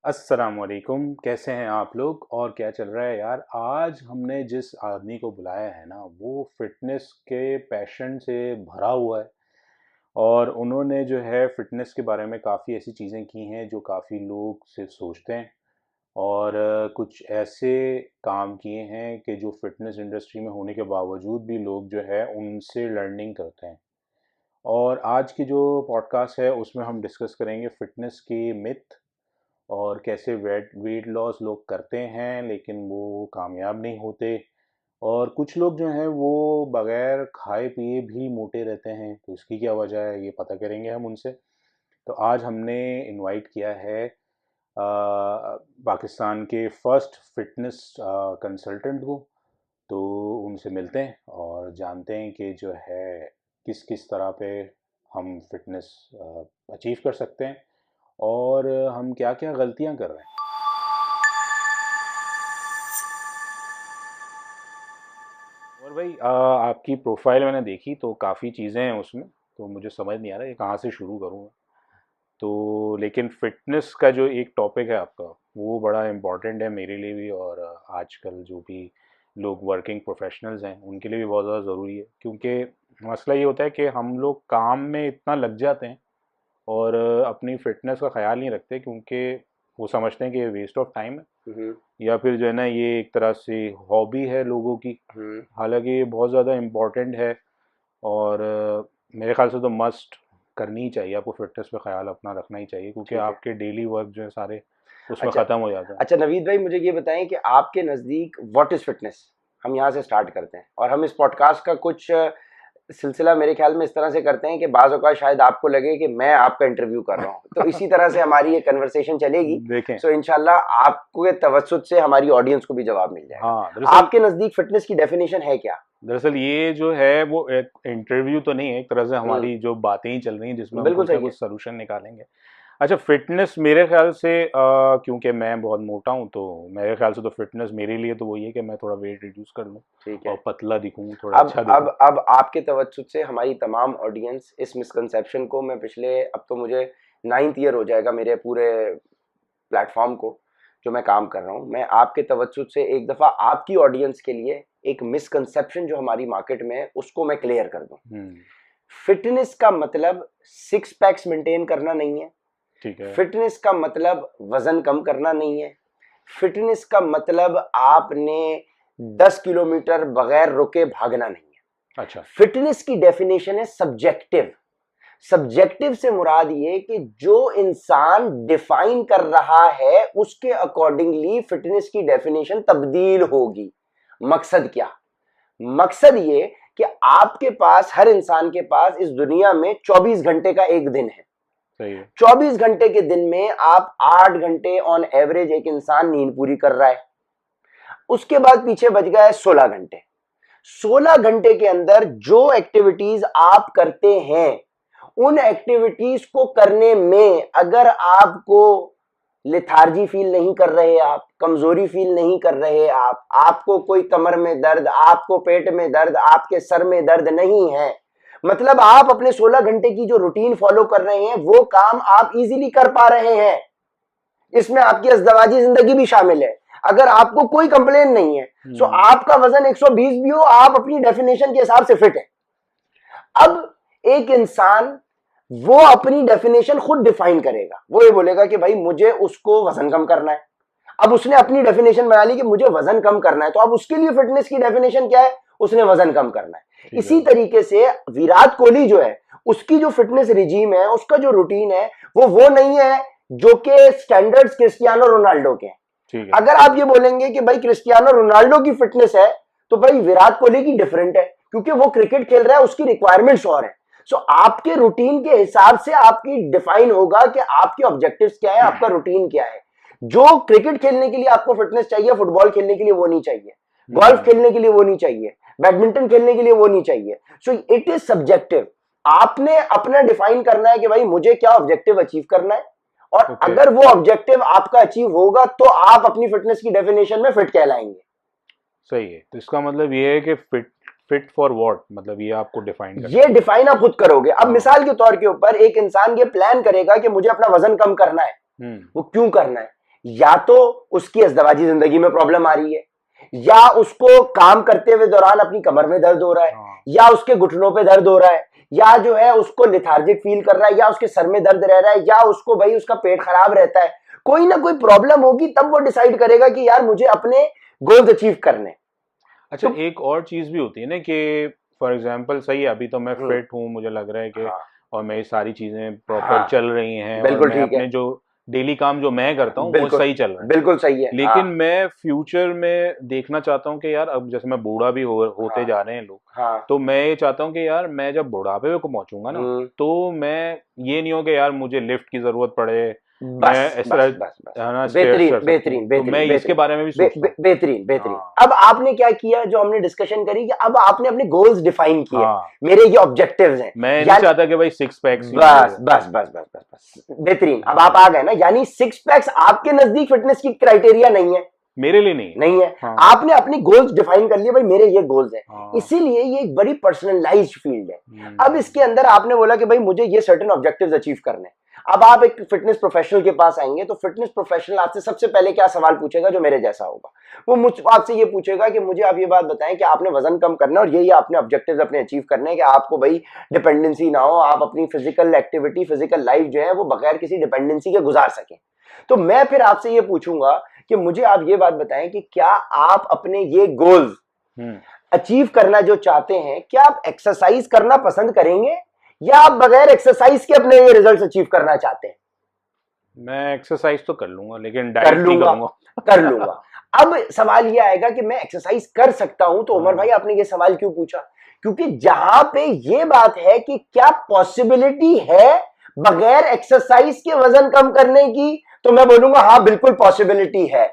अस्सलाम वालेकुम। कैसे हैं आप लोग और क्या चल रहा है यार। आज हमने जिस आदमी को बुलाया है ना, वो फिटनेस के पैशन से भरा हुआ है और उन्होंने जो है फिटनेस के बारे में काफ़ी ऐसी चीज़ें की हैं जो काफ़ी लोग सिर्फ सोचते हैं और कुछ ऐसे काम किए हैं कि जो फिटनेस इंडस्ट्री में होने के बावजूद भी लोग जो है उनसे लर्निंग करते हैं। और आज की जो पॉडकास्ट है उसमें हम डिस्कस करेंगे फिटनेस के मिथ और कैसे वेट वेट लॉस लोग करते हैं लेकिन वो कामयाब नहीं होते। और कुछ लोग जो हैं वो बगैर खाए पिए भी मोटे रहते हैं, तो इसकी क्या वजह है ये पता करेंगे हम उनसे। तो आज हमने इनवाइट किया है पाकिस्तान के फर्स्ट फिटनेस कंसल्टेंट को। तो उनसे मिलते हैं और जानते हैं कि जो है किस किस तरह पे हम फिटनेस अचीव कर सकते हैं और हम क्या क्या गलतियां कर रहे हैं। और भाई आपकी प्रोफाइल मैंने देखी तो काफ़ी चीज़ें हैं उसमें, तो मुझे समझ नहीं आ रहा है कहाँ से शुरू करूँ। तो लेकिन फिटनेस का जो एक टॉपिक है आपका वो बड़ा इम्पोर्टेंट है मेरे लिए भी, और आजकल जो भी लोग वर्किंग प्रोफेशनल्स हैं उनके लिए भी बहुत ज़्यादा ज़रूरी है, क्योंकि मसला ये होता है कि हम लोग काम में इतना लग जाते हैं और अपनी फिटनेस का ख्याल नहीं रखते, क्योंकि वो समझते हैं कि ये वेस्ट ऑफ टाइम है हम्म। या फिर जो है ना ये एक तरह से हॉबी है लोगों की। हम्म। हालांकि ये बहुत ज़्यादा इम्पोर्टेंट है और मेरे ख्याल से तो मस्ट करनी ही चाहिए, आपको फिटनेस पे ख्याल अपना रखना ही चाहिए, क्योंकि ठीक है। आपके डेली वर्क जो है सारे उसमें अच्छा। ख़त्म हो जाता है। अच्छा नवीद भाई, मुझे ये बताएं कि आपके नज़दीक व्हाट इज़ फिटनेस। हम यहाँ से स्टार्ट करते हैं और हम इस पॉडकास्ट का कुछ सिलसिला मेरे ख्याल में इस तरह से करते हैं कि बाज़ औक़ात शायद आपको लगे कि मैं आपका इंटरव्यू कर रहा हूँ, तो इसी तरह से हमारी ये कन्वर्सेशन चलेगी। देखें। सो इंशाल्लाह आपके तवज्जुद से हमारी ऑडियंस को भी जवाब मिल हाँ, जाएगा। आपके नज़दीक फिटनेस की डेफिनेशन है क्या? दरअसल ये जो है वो एक इंटरव्यू तो नहीं है, एक तरह से हम्म। हमारी जो बातें ही चल रही हैं जिसमें हम बिल्कुल कुछ ना सही है। कुछ सोल्यूशन निकालेंगे। अच्छा, फिटनेस मेरे ख्याल से क्योंकि मैं बहुत मोटा हूँ तो मेरे ख्याल से तो फिटनेस मेरे लिए तो वही है कि मैं थोड़ा वेट रिड्यूस कर लूँ ठीक है। और पतला दिखूँ, थोड़ा अब अच्छा अब दिखूँ। अब आपके तवज्जुद से हमारी तमाम ऑडियंस इस मिसकंसेप्शन को, मैं पिछले, अब तो मुझे 9th ईयर हो जाएगा मेरे पूरे प्लेटफॉर्म को जो मैं काम कर रहा हूँ, मैं आपके तवज्जुद से एक दफ़ा आपकी ऑडियंस के लिए एक मिसकंसेप्शन जो हमारी मार्केट में है उसको मैं क्लियर कर दूँ। फिटनेस का मतलब सिक्स पैक्स मेंटेन करना नहीं है। ठीक है। फिटनेस का मतलब वजन कम करना नहीं है। फिटनेस का मतलब आपने 10 किलोमीटर बगैर रुके भागना नहीं है। अच्छा। फिटनेस की डेफिनेशन है सब्जेक्टिव। सब्जेक्टिव से मुराद ये कि जो इंसान डिफाइन कर रहा है उसके अकॉर्डिंगली फिटनेस की डेफिनेशन तब्दील होगी। मकसद क्या? मकसद ये कि आपके पास, हर इंसान के पास इस दुनिया में 24 घंटे का एक दिन है। सही है। 24 घंटे के दिन में आप 8 घंटे ऑन एवरेज एक इंसान नींद पूरी कर रहा है। उसके बाद पीछे बच गया है 16 घंटे। 16 घंटे के अंदर जो एक्टिविटीज आप करते हैं, उन एक्टिविटीज को करने में अगर आपको लेथार्जी फील नहीं कर रहे, आप कमजोरी फील नहीं कर रहे, आपको कोई कमर में दर्द, आपको पेट में दर्द, आपके सर में दर्द नहीं है, मतलब आप अपने 16 घंटे की जो रूटीन फॉलो कर रहे हैं वो काम आप इजीली कर पा रहे हैं, इसमें आपकी अज़दवाजी जिंदगी भी शामिल है, अगर आपको कोई कंप्लेन नहीं है, सो आपका वजन 120 भी हो, आप अपनी डेफिनेशन के हिसाब से फिट है। अब एक इंसान वो अपनी डेफिनेशन खुद डिफाइन करेगा, वो ये बोलेगा कि भाई मुझे उसको वजन कम करना है। अब उसने अपनी डेफिनेशन बना ली कि मुझे वजन कम करना है, तो अब उसके लिए फिटनेस की डेफिनेशन क्या है? उसने वजन कम करना है। इसी तरीके से विराट कोहली जो है, उसकी जो फिटनेस रिजीम है, उसका जो रूटीन है, वो नहीं है जो कि स्टैंडर्ड्स क्रिस्टियानो रोनाल्डो के हैं। अगर आप ये बोलेंगे कि भाई क्रिस्टियानो रोनाल्डो की फिटनेस है, तो भाई विराट कोहली की डिफरेंट है, क्योंकि वो क्रिकेट खेल रहा है, उसकी रिक्वायरमेंट्स और है। सो आपके रूटीन के हिसाब से आपकी डिफाइन होगा कि आपके ऑब्जेक्टिव्स क्या है, आपका रूटीन क्या है। जो क्रिकेट खेलने के लिए आपको फिटनेस चाहिए, फुटबॉल खेलने के लिए वो नहीं चाहिए, गोल्फ खेलने के लिए वो नहीं चाहिए, बैडमिंटन खेलने के लिए वो नहीं चाहिए। So it is subjective. आपने अपना डिफाइन करना है कि भाई मुझे क्या ऑब्जेक्टिव अचीव करना है, और अगर वो ऑब्जेक्टिव आपका अचीव होगा तो आप अपनी फिटनेस की डेफिनेशन में फिट कहलाएंगे। सही है। तो इसका मतलब ये है कि फिट फॉर व्हाट, मतलब ये आपको डिफाइन करना, ये डिफाइन आप खुद करोगे। अब मिसाल के तौर के ऊपर एक इंसान ये प्लान करेगा कि मुझे अपना वजन कम करना है। वो क्यों करना है? या तो उसकी अज़दवाजी जिंदगी में प्रॉब्लम आ रही है, या उसको काम करते हुए दौरान अपनी कमर में दर्द हो रहा है, या उसके घुटनों पे दर्द हो रहा है, या जो है उसको लेथार्जिक फील कर रहा है, या उसके सर में दर्द रह रहा है, या उसको भाई उसका पेट खराब रहता है, कोई ना कोई प्रॉब्लम होगी, तब वो डिसाइड करेगा कि यार मुझे अपने गोल्स अचीव करने। अच्छा, तो एक और चीज भी होती है ना कि फॉर एग्जांपल सही है, अभी तो मैं फिट हूँ, मुझे लग रहा है कि और मेरी सारी चीजें प्रॉपर चल रही हैं, और मैं अपने जो डेली काम जो मैं करता हूँ वो सही चल रहा है, बिल्कुल सही है। लेकिन मैं फ्यूचर में देखना चाहता हूँ कि यार अब जैसे मैं बूढ़ा भी होते जा रहे हैं लोग, तो मैं ये चाहता हूँ कि यार मैं जब बुढ़ापे को पहुंचूंगा ना, तो मैं ये नहीं हो कि यार मुझे लिफ्ट की जरूरत पड़े, बेहतरीन, मैं इसके बारे में भी सोचता हूँ। बेहतरीन। अब आपने क्या किया, जो हमने डिस्कशन करी, कि अब आपने अपने गोल्स डिफाइन किए, मेरे ये ऑब्जेक्टिव्स हैं, मैं नहीं चाहता कि भाई सिक्स पैक्स, बस बेहतरीन। अब आप आ गए ना, यानी सिक्स पैक्स आपके नजदीक फिटनेस की क्राइटेरिया नहीं है, मेरे लिए नहीं है। आपने अपनी गोल्स डिफाइन कर लिए, भाई मेरे ये गोल्स हैं, इसीलिए ये एक बड़ी पर्सनलाइज्ड फील्ड है। अब इसके अंदर आपने बोला कि भाई मुझे ये सर्टेन ऑब्जेक्टिव्स अचीव करने। अब आप एक फिटनेस प्रोफेशनल के पास आएंगे, तो फिटनेस प्रोफेशनल आपसे सबसे पहले क्या सवाल पूछेगा, जो मेरे जैसा होगा, वो मुझ आपसे ये पूछेगा कि मुझे आप ये बात बताएं कि आपने वजन कम करना है और ये आपने ऑब्जेक्टिव्स अपने अचीव करने हैं, कि आपको भाई डिपेंडेंसी ना हो, आप अपनी फिजिकल एक्टिविटी, फिजिकल लाइफ जो है वो बगैर किसी डिपेंडेंसी के गुजार सकें। तो मैं फिर आपसे ये पूछूंगा कि मुझे आप ये बात बताएं कि क्या आप अपने ये गोल्स अचीव करना जो चाहते हैं, क्या आप एक्सरसाइज करना पसंद करेंगे, या आप बगैर एक्सरसाइज के अपने ये रिजल्ट्स अचीव करना चाहते हैं? मैं एक्सरसाइज तो कर लूंगा, लेकिन डाइट नहीं करूंगा। कर लूंगा। अब सवाल ये आएगा कि मैं एक्सरसाइज कर सकता हूं, तो उमर भाई आपने ये सवाल क्यों पूछा? क्योंकि जहां पे ये बात है कि क्या पॉसिबिलिटी है बगैर एक्सरसाइज के वजन कम करने की, तो मैं बोलूंगा हाँ बिल्कुल पॉसिबिलिटी है।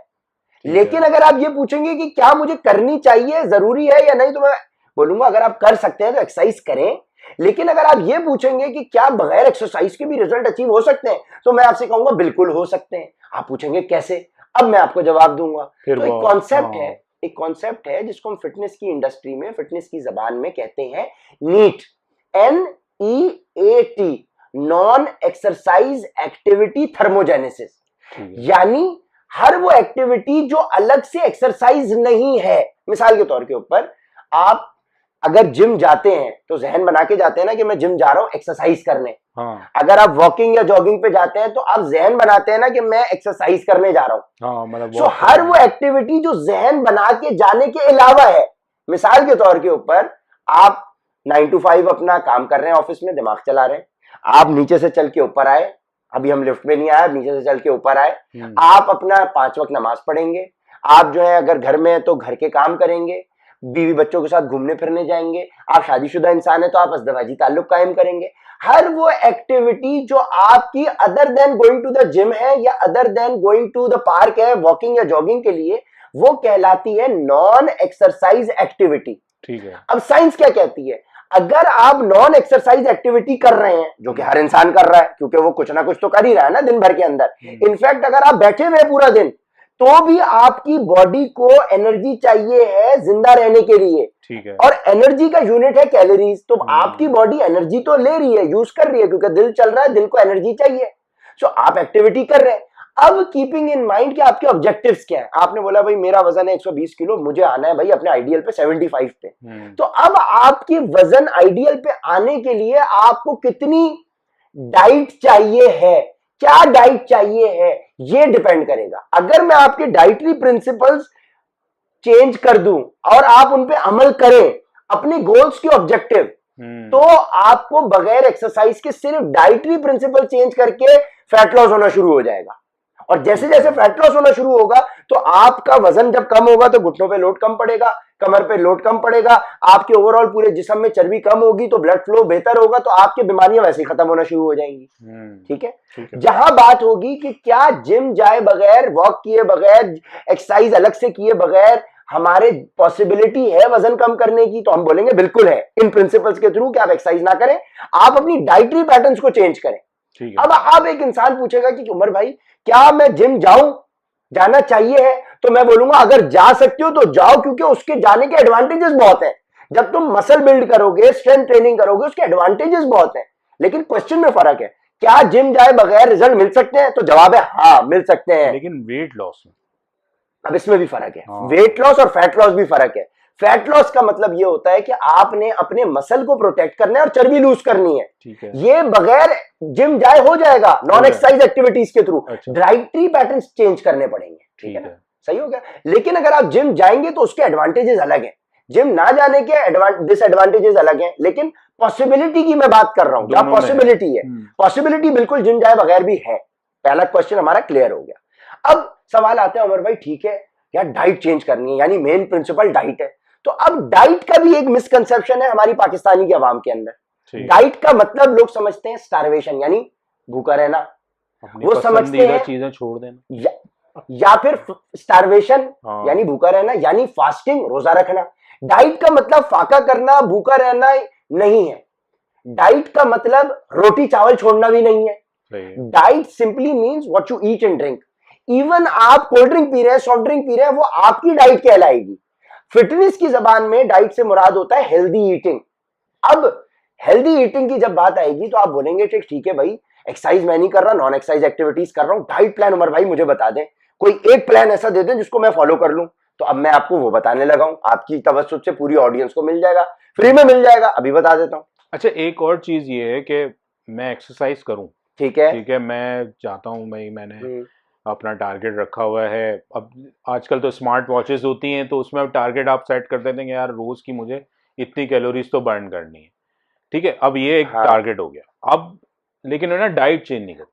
लेकिन अगर आप ये पूछेंगे कि क्या मुझे करनी चाहिए, जरूरी है या नहीं, तो मैं बोलूंगा अगर आप कर सकते हैं तो एक्सरसाइज करें। लेकिन अगर आप ये पूछेंगे कि क्या बगैर एक्सरसाइज के भी रिजल्ट अचीव हो सकते हैं, तो मैं आपसे कहूंगा बिल्कुल हो सकते हैं। आप पूछेंगे कैसे, अब मैं आपको जवाब दूंगा। तो एक कॉन्सेप्ट है जिसको हम फिटनेस की इंडस्ट्री में, फिटनेस की जबान में कहते हैं neat, NEAT, non exercise activity thermogenesis. यानी हर वो एक्टिविटी जो अलग से एक्सरसाइज नहीं है। मिसाल के तौर के ऊपर, आप अगर जिम जाते हैं तो जहन बना के जाते हैं ना कि मैं जिम जा रहा हूं एक्सरसाइज करने। अगर आप वॉकिंग या जॉगिंग पे जाते हैं तो आप जहन बनाते हैं ना कि मैं एक्सरसाइज करने जा रहा हूं। तो हर वो एक्टिविटी जो जहन बना के जाने के अलावा है। मिसाल के तौर के ऊपर, आप 9 to 5 अपना काम कर रहे हैं, ऑफिस में दिमाग चला रहे हैं, आप नीचे से चल के ऊपर आए, अभी हम लिफ्ट में नहीं आए, नीचे से चल के ऊपर आए, आप अपना 5 वक्त नमाज पढ़ेंगे, आप जो है अगर घर में है तो घर के काम करेंगे, बीवी बच्चों के साथ घूमने फिरने जाएंगे, आप शादीशुदा इंसान है तो आप अज़दवाजी ताल्लुक कायम करेंगे। हर वो एक्टिविटी जो आपकी other than going to the gym है, या other than going to the park है वॉकिंग या जॉगिंग के लिए, वो कहलाती है नॉन एक्सरसाइज एक्टिविटी। ठीक है। अब साइंस क्या कहती है, अगर आप नॉन एक्सरसाइज एक्टिविटी कर रहे हैं, जो कि हर इंसान कर रहा है क्योंकि वो कुछ ना कुछ तो कर ही रहा है ना दिन भर के अंदर, इनफैक्ट अगर आप बैठे हुए पूरा दिन, तो भी आपकी बॉडी को एनर्जी चाहिए है जिंदा रहने के लिए। ठीक है। और एनर्जी का यूनिट है कैलोरीज। तो आपकी बॉडी एनर्जी तो ले रही है, यूज कर रही है, क्योंकि दिल चल रहा है, दिल को एनर्जी चाहिए। सो आप एक्टिविटी कर रहे हैं। अब कीपिंग इन माइंड कि आपके ऑब्जेक्टिव्स क्या है। आपने बोला भाई मेरा वजन है 120 किलो, मुझे आना है भाई अपने आइडियल पे 75 पे। तो अब आपकी वजन आइडियल पे आने के लिए आपको कितनी डाइट चाहिए है, क्या डाइट चाहिए है, ये डिपेंड करेगा। अगर मैं आपके डाइटरी प्रिंसिपल्स चेंज कर दूं और आप उन पे अमल करें अपने गोल्स के ऑब्जेक्टिव, तो आपको बगैर एक्सरसाइज के सिर्फ डाइटरी प्रिंसिपल चेंज करके फैट लॉस होना शुरू हो जाएगा। और जैसे जैसे फैट लॉस होना शुरू होगा तो आपका वजन जब कम होगा तो घुटनों पे लोड कम पड़ेगा, कमर पे लोड कम पड़ेगा, आपके ओवरऑल पूरे जिस्म में चर्बी कम होगी, तो ब्लड फ्लो बेहतर होगा, तो आपकी बीमारियां वैसे ही खत्म होना शुरू हो जाएंगी। ठीक है। जहां बात होगी कि क्या जिम जाए बगैर, वॉक किए बगैर, एक्सरसाइज अलग से किए बगैर हमारे पॉसिबिलिटी है वजन कम करने की, तो हम बोलेंगे बिल्कुल है, इन प्रिंसिपल्स के थ्रू कि आप एक्सरसाइज ना करें, आप अपनी डाइटरी पैटर्न्स को चेंज करें। अब आप एक इंसान पूछेगा कि उमर भाई क्या मैं जिम जाऊं, जाना चाहिए है, तो मैं बोलूंगा अगर जा सकते हो तो जाओ, क्योंकि उसके जाने के एडवांटेजेस बहुत हैं। जब तुम मसल बिल्ड करोगे, स्ट्रेंथ ट्रेनिंग करोगे, उसके एडवांटेजेस बहुत हैं। लेकिन क्वेश्चन में फर्क है, क्या जिम जाए बगैर रिजल्ट मिल सकते हैं? तो जवाब है हाँ, मिल सकते हैं। लेकिन वेट लॉस में, अब इसमें भी फर्क है। वेट लॉस और फैट लॉस भी फर्क है। फैट लॉस का मतलब ये होता है कि आपने अपने मसल को प्रोटेक्ट करना है और चर्बी लूज करनी है। ठीक है, ये बगैर जिम जाए हो जाएगा, नॉन एक्सरसाइज एक्टिविटीज के थ्रू। अच्छा, डाइटरी पैटर्न्स चेंज करने पड़ेंगे। ठीक है ना, सही हो गया। लेकिन अगर आप जिम जाएंगे तो उसके एडवांटेजेस अलग हैं, जिम ना जाने के डिसएडवांटेजेस अलग हैं। लेकिन पॉसिबिलिटी की मैं बात कर रहा हूं, क्या पॉसिबिलिटी है? पॉसिबिलिटी बिल्कुल जिम जाए बगैर भी है। पहला क्वेश्चन हमारा क्लियर हो गया। अब सवाल आता है उमर भाई, ठीक है यार डाइट चेंज करनी है, यानी मेन प्रिंसिपल डाइट है। तो अब डाइट का भी एक मिसकंसेप्शन है हमारी पाकिस्तानी की आवाम के अंदर। डाइट का मतलब लोग समझते हैं स्टारवेशन, यानी भूखा रहना। वो समझते हैं चीजें छोड़ देना, या फिर स्टारवेशन यानी भूखा रहना, यानी फास्टिंग, रोजा रखना। डाइट का मतलब फाका करना, भूखा रहना नहीं है। डाइट का मतलब रोटी चावल छोड़ना भी नहीं है। Diet simply means what you eat and drink. Even आप कोल्ड ड्रिंक पी रहे हैं, सॉफ्ट ड्रिंक पी रहे हैं, वो आपकी डाइट कहलाएगी। फिटनेस की जबान में डाइट से मुराद होता है हेल्दी ईटिंग। अब हेल्दी ईटिंग की जब बात आएगी तो आप बोलेंगे ठीक है भाई, एक्सरसाइज मैं नहीं कर रहा, नॉन एक्सरसाइज एक्टिविटीज कर रहा हूं, डाइट प्लान उमर भाई मुझे बता दें, कोई एक प्लान ऐसा दे दें जिसको मैं फॉलो कर लूं। तो अब मैं आपको वो बताने लगा हूं, आपकी तवज्जुह से पूरी ऑडियंस को मिल जाएगा, फ्री में मिल जाएगा। अभी बता देता हूं। अच्छा, एक और चीज ये है कि मैं एक्सरसाइज करूं, ठीक है, मैं चाहता हूं, मैंने अपना टारगेट रखा हुआ है। अब आजकल तो स्मार्ट वॉचेस होती हैं, तो उसमें टारगेट आप सेट कर देते हैं कि यार रोज की मुझे इतनी कैलोरीज तो बर्न करनी है। ठीक है, अब ये एक टारगेट हो गया। अब लेकिन है ना, डाइट चेंज नहीं करती।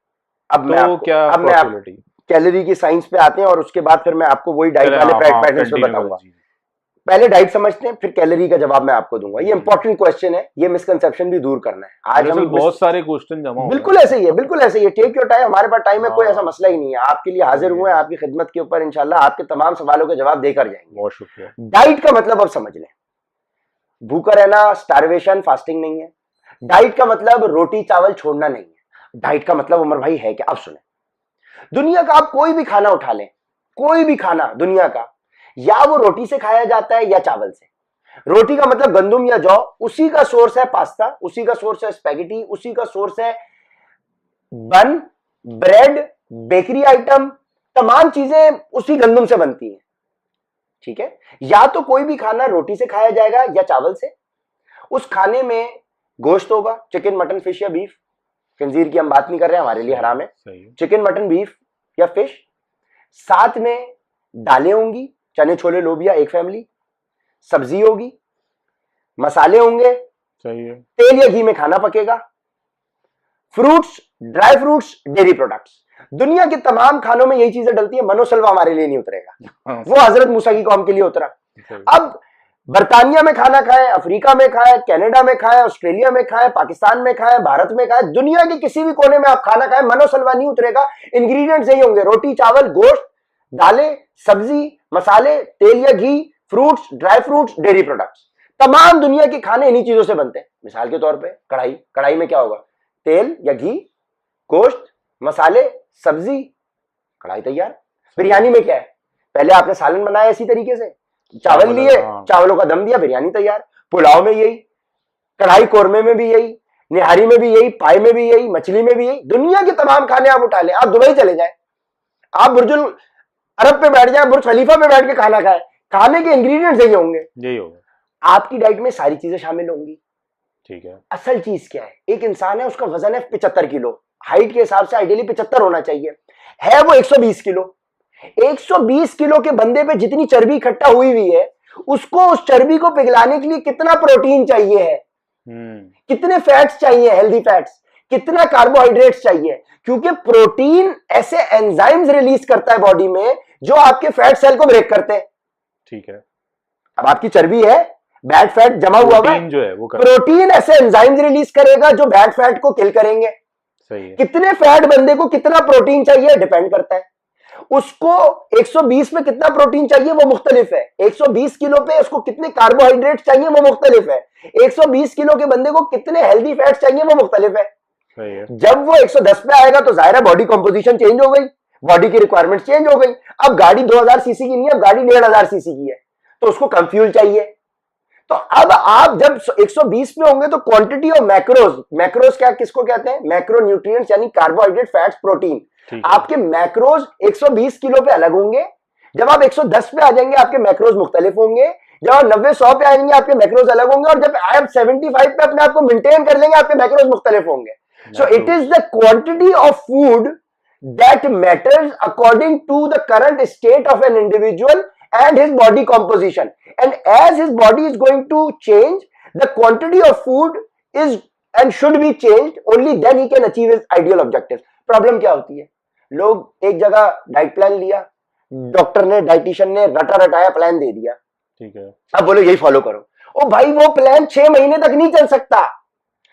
अब तो क्या पॉसिबिलिटी? कैलोरी की साइंस पे आते हैं और उसके बाद फिर मैं आपको वही डाइट वाले पैटर्न्स पे बताऊंगा। पहले डाइट समझते हैं, फिर कैलोरी का जवाब मैं आपको दूंगा। ये इंपॉर्टेंट क्वेश्चन है, ये मिसकंसेप्शन भी दूर करना है। आज हम बहुत सारे क्वेश्चन जमा हो, बिल्कुल ऐसे ही है, बिल्कुल ऐसे ही है। टेक योर टाइम, हमारे पास टाइम है, कोई ऐसा मसला ही नहीं है। आपके लिए हाजिर हुए, आपकी खिदमत के ऊपर इंशाल्लाह आपके तमाम सवालों के जवाब देकर जाएंगे। बहुत शुक्रिया। डाइट का मतलब अब समझ लें, भूखा रहना, स्टारवेशन, फास्टिंग नहीं है। डाइट का मतलब रोटी चावल छोड़ना नहीं है। डाइट का मतलब उमर भाई है क्या? अब सुने, दुनिया का आप कोई भी खाना उठा लें, कोई भी खाना दुनिया का, या वो रोटी से खाया जाता है या चावल से। रोटी का मतलब गंदुम या जौ, उसी का सोर्स है पास्ता, उसी का सोर्स है स्पैगेटी, उसी का सोर्स है बन, ब्रेड, बेकरी आइटम, तमाम चीजें उसी गंदुम से बनती हैं। ठीक है, या तो कोई भी खाना रोटी से खाया जाएगा या चावल से। उस खाने में गोश्त होगा, चिकन मटन फिश या बीफ। खंजीर की हम बात नहीं कर रहे हैं, हमारे लिए हराम है। चिकन मटन बीफ या फिश। साथ में दालें होंगी, चने छोले लोबिया एक फैमिली, सब्जी होगी, मसाले होंगे, सही है, तेल या घी में खाना पकेगा, fruits, dry fruits, dairy products. दुनिया के तमाम खानों में यही चीजें डलती है। मनोसलवा हमारे लिए नहीं उतरेगा, वो हजरत मूसा की कौम के लिए उतरा। अब बर्तानिया में खाना खाए, अफ्रीका में खाए, कनाडा में खाए, ऑस्ट्रेलिया में खाए, पाकिस्तान में खाए, भारत में खाए, दुनिया के किसी भी कोने में आप खाना खाए, मनोसलवा नहीं उतरेगा। इंग्रेडिएंट्स यही होंगे, रोटी चावल गोश्त दालें सब्जी मसाले तेल या घी, fruits dry fruits, dairy products. तमाम दुनिया के खाने इन्हीं चीजों से बनते हैं। मिसाल के तौर पे कढ़ाई, कढ़ाई में क्या होगा? तेल या घी, गोश्त, मसाले, सब्जी, कढ़ाई तैयार। बिरयानी में क्या है? पहले आपने सालन बनाया इसी तरीके से, चावल लिए, चावलों का दम दिया, बिरयानी तैयार। पुलाव में यही, कढ़ाई कोरमे में भी यही, निहारी में भी यही, पाई में भी यही, मछली में भी यही। दुनिया के तमाम खाने आप उठा लें, आप दुबई चले जाए, आप बुर्जुल अरब पे बैठ जाए, बुर्ज खलीफा पे बैठ के खाना खाए, खाने के इंग्रेडिएंट्स यही होंगे, यही होगा। आपकी डाइट में सारी चीजें शामिल होंगी। ठीक है, असल चीज क्या है? एक इंसान है, उसका वजन है 75 किलो, हाइट के हिसाब से आइडियली 75 होना चाहिए, है वो 120 किलो। 120 किलो के बंदे पे जितनी चर्बी इकट्ठा हुई है, उसको उस चर्बी को पिघलाने के लिए कितना प्रोटीन चाहिए है, कितने फैट्स चाहिए, हेल्दी फैट्स, कितना कार्बोहाइड्रेट्स चाहिए। क्योंकि प्रोटीन ऐसे एंजाइम्स रिलीज करता है बॉडी में जो आपके फैट सेल को ब्रेक करते हैं। ठीक है, अब आपकी चर्बी है, बैड फैट जमा हुआ है, जो है वो प्रोटीन ऐसे एंजाइम्स रिलीज करेगा जो बैड फैट को किल करेंगे। सही है। कितने फैट बंदे को कितना प्रोटीन चाहिए डिपेंड करता है। उसको 120 में कितना प्रोटीन चाहिए वो मुख्तलिफ है, 120 किलो पे उसको कितने कार्बोहाइड्रेट चाहिए वो मुख्तलिफ है, 120 किलो के बंदे को कितने हेल्दी फैट्स चाहिए वो मुख्तलिफ है। जब वो 110 पे आएगा तो जाहिर है बॉडी कंपोजिशन चेंज हो गई, बॉडी की रिक्वायरमेंट चेंज हो गई। अब गाड़ी 2000 सीसी की नहीं है, अब गाड़ी 1500 सीसी की है, तो उसको कम फ्यूल चाहिए। तो अब आप जब 120 पे होंगे तो क्वांटिटी ऑफ मैक्रोज क्या किसको कहते हैं, मैक्रो न्यूट्रिएंट्स यानी कार्बोहाइड्रेट, फैट्स, प्रोटीन। आपके मैक्रोज 120 किलो पे अलग होंगे, जब आप 110 पे आ जाएंगे आपके मैक्रोज मुख्तलिफ होंगे, जब आप 90-100 पे आएंगे आपके मैक्रोज अलग होंगे, और जब आप 75 पे अपने आप को मेंटेन कर लेंगे आपके मैक्रोज मुख्तलिफ होंगे। So it is the quantity of food that matters according to the current state of an individual and his body composition, and as his body is going to change, the quantity of food is and should be changed, only then he can achieve his ideal objectives. Problem क्या होती है, लोग एक जगह diet plan लिया, doctor ने dietitian ने रटा रटाया प्लान दे दिया, ठीक है, अब बोलो यही फॉलो करो। ओ भाई वो प्लान 6 महीने तक नहीं चल सकता।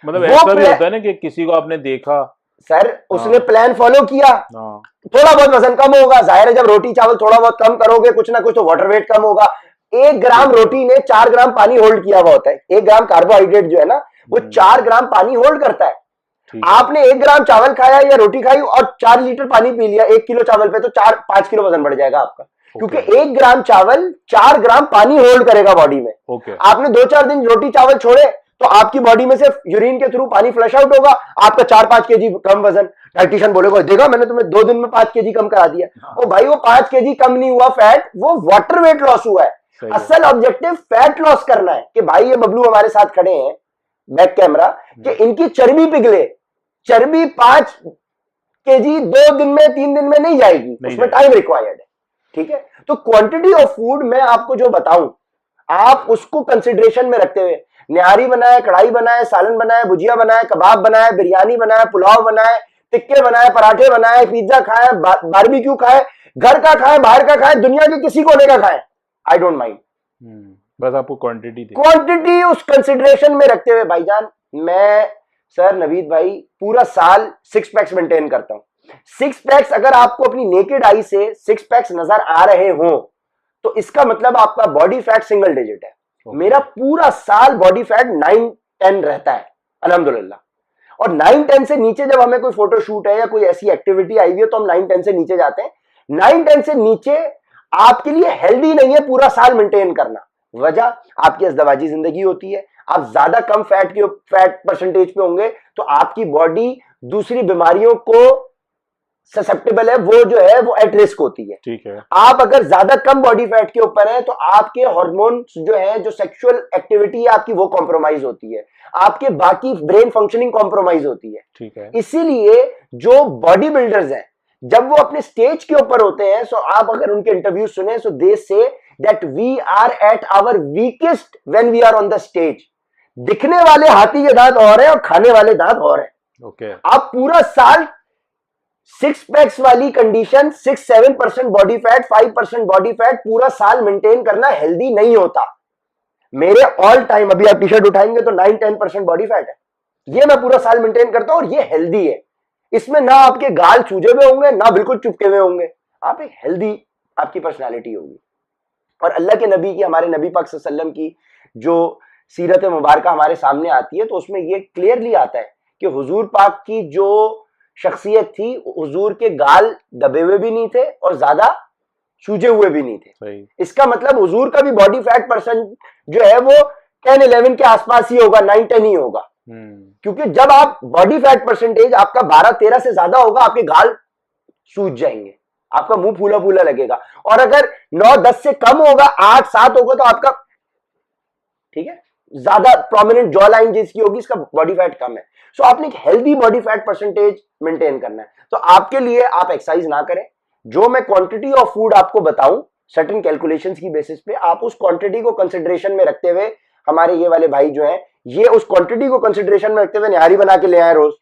मतलब ऐसा भी होता है ना कि किसी को आपने देखा सर उसने प्लान फॉलो किया, थोड़ा बहुत वजन कम होगा, जाहिर है जब रोटी चावल थोड़ा बहुत कम करोगे कुछ ना कुछ तो वाटर वेट कम होगा। 1 ग्राम रोटी ने 4 ग्राम पानी होल्ड किया हुआ होता है, 1 ग्राम कार्बोहाइड्रेट जो है ना वो 4 ग्राम पानी होल्ड करता है। आपने 1 ग्राम चावल खाया या रोटी खाई और 4 लीटर पानी पी लिया 1 किलो चावल पे, तो 4-5 किलो वजन बढ़ जाएगा आपका, क्योंकि 1 ग्राम चावल 4 ग्राम पानी होल्ड करेगा बॉडी में। आपने 2-4 दिन रोटी चावल छोड़े तो आपकी बॉडी में से यूरिन के थ्रू पानी फ्लश आउट होगा, आपका 4-5 केजी कम वजन। डाइटिशियन बोलेगा देखा मैंने तुम्हें 2 दिन में 5 केजी कम करा दिया। ओ भाई वो 5 केजी कम नहीं हुआ फैट, वो वाटर वेट लॉस हुआ है। असल ऑब्जेक्टिव फैट लॉस करना है कि भाई ये बबलू हमारे साथ खड़े हैं बैक कैमरा, कि इनकी चर्बी पिघले। चर्बी 5 केजी 2 दिन में 3 दिन में नहीं जाएगी, उसमें टाइम रिक्वायर्ड है, ठीक है। तो क्वांटिटी ऑफ फूड मैं आपको जो बताऊं आप उसको कंसिडरेशन में रखते हुए, निहारी बनाए, कढ़ाई बनाए, सालन बनाए, भुजिया बनाए, कबाब बनाए, बिरयानी बनाए, पुलाव बनाए, टिक्के बनाए, पराठे बनाए, पिज्जा खाए, बारबेक्यू खाए, घर का खाए, बाहर का खाए, दुनिया के किसी कोने का खाए, आई डोंट माइंड, बस आपको क्वांटिटी उस कंसिडरेशन में रखते हुए। भाईजान मैं सर नवीद भाई पूरा साल 6 पैक्स मेंटेन करता हूं। 6 पैक्स अगर आपको अपनी नेकेड आई से 6 पैक्स नजर आ रहे हो तो इसका मतलब आपका बॉडी फैट सिंगल डिजिट है। मेरा पूरा साल बॉडी फैट 9-10 रहता है अल्हम्दुलिल्लाह, और 9-10 से नीचे जब हमें कोई फोटो शूट है या कोई ऐसी एक्टिविटी आई हुई है तो हम 9-10 से नीचे जाते हैं। 9-10 से नीचे आपके लिए हेल्दी नहीं है पूरा साल मेंटेन करना। वजह आपकी अज़दवाजी जिंदगी होती है, आप ज्यादा कम फैट परसेंटेज पे होंगे तो आपकी बॉडी दूसरी बीमारियों को ससेप्टेबल है, वो जो है वो एट रिस्क होती है, ठीक है। आप अगर ज्यादा कम बॉडी फैट के ऊपर है तो आपके हार्मोन्स जो है, जो सेक्सुअल एक्टिविटी है आपकी वो कॉम्प्रोमाइज होती है, आपके बाकी ब्रेन फंक्शनिंग कॉम्प्रोमाइज होती है, ठीक है। इसीलिए जो बॉडी बिल्डर्स हैं जब वो अपने स्टेज के ऊपर होते हैं, सो आप अगर उनके इंटरव्यू सुने so they say that we are at our weakest when we are on the stage. दिखने वाले हाथी के दांत और है और खाने वाले दांत और है, ओके। आप पूरा साल 6 पैक्स वाली condition, 6-7% body fat, 5% body fat पूरा साल मेंटेन करना हेल्दी नहीं होता। मेरे ऑल टाइम अभी आप टी शर्ट उठाएंगे तो 9-10% बॉडी फैट है, ये मैं पूरा साल मेंटेन करता हूं और ये हेल्दी है। इसमें ना आपके गाल सूजे हुए होंगे ना बिल्कुल चुपके हुए होंगे, आप एक हेल्दी आपकी पर्सनालिटी होगी। और अल्लाह के नबी की, हमारे नबी पाक सल्लल्लाहु अलैहि वसल्लम की जो सीरत मुबारक हमारे सामने आती है तो उसमें ये क्लियरली आता है कि हुजूर पाक की जो शख्सियत थी, हुजूर के गाल दबे हुए भी नहीं थे और ज्यादा सूजे हुए भी नहीं थे। इसका मतलब हुजूर का भी बॉडी फैट परसेंट जो है वो 10-11 के आसपास ही होगा, 9-10 ही होगा, क्योंकि जब आप बॉडी फैट परसेंटेज आपका 12-13 से ज्यादा होगा आपके गाल सूज जाएंगे, आपका मुंह फूला फूला लगेगा। और अगर 9-10 से कम होगा, 8-7 होगा तो आपका, ठीक है, ज्यादा प्रोमिनेंट जॉ लाइन जिसकी होगी इसका बॉडी फैट कम है। सो आपने एक healthy body fat percentage maintain करना है। तो आपके लिए आप एक्सरसाइज ना करें, जो मैं क्वांटिटी ऑफ फूड आपको बताऊं सर्टेन कैलकुलेशंस की बेसिस पे, आप उस क्वांटिटी को कंसिडरेशन में रखते हुए, हमारे ये वाले भाई जो हैं ये उस क्वांटिटी को कंसिडरेशन में रखते हुए निहारी बना के ले आए, रोज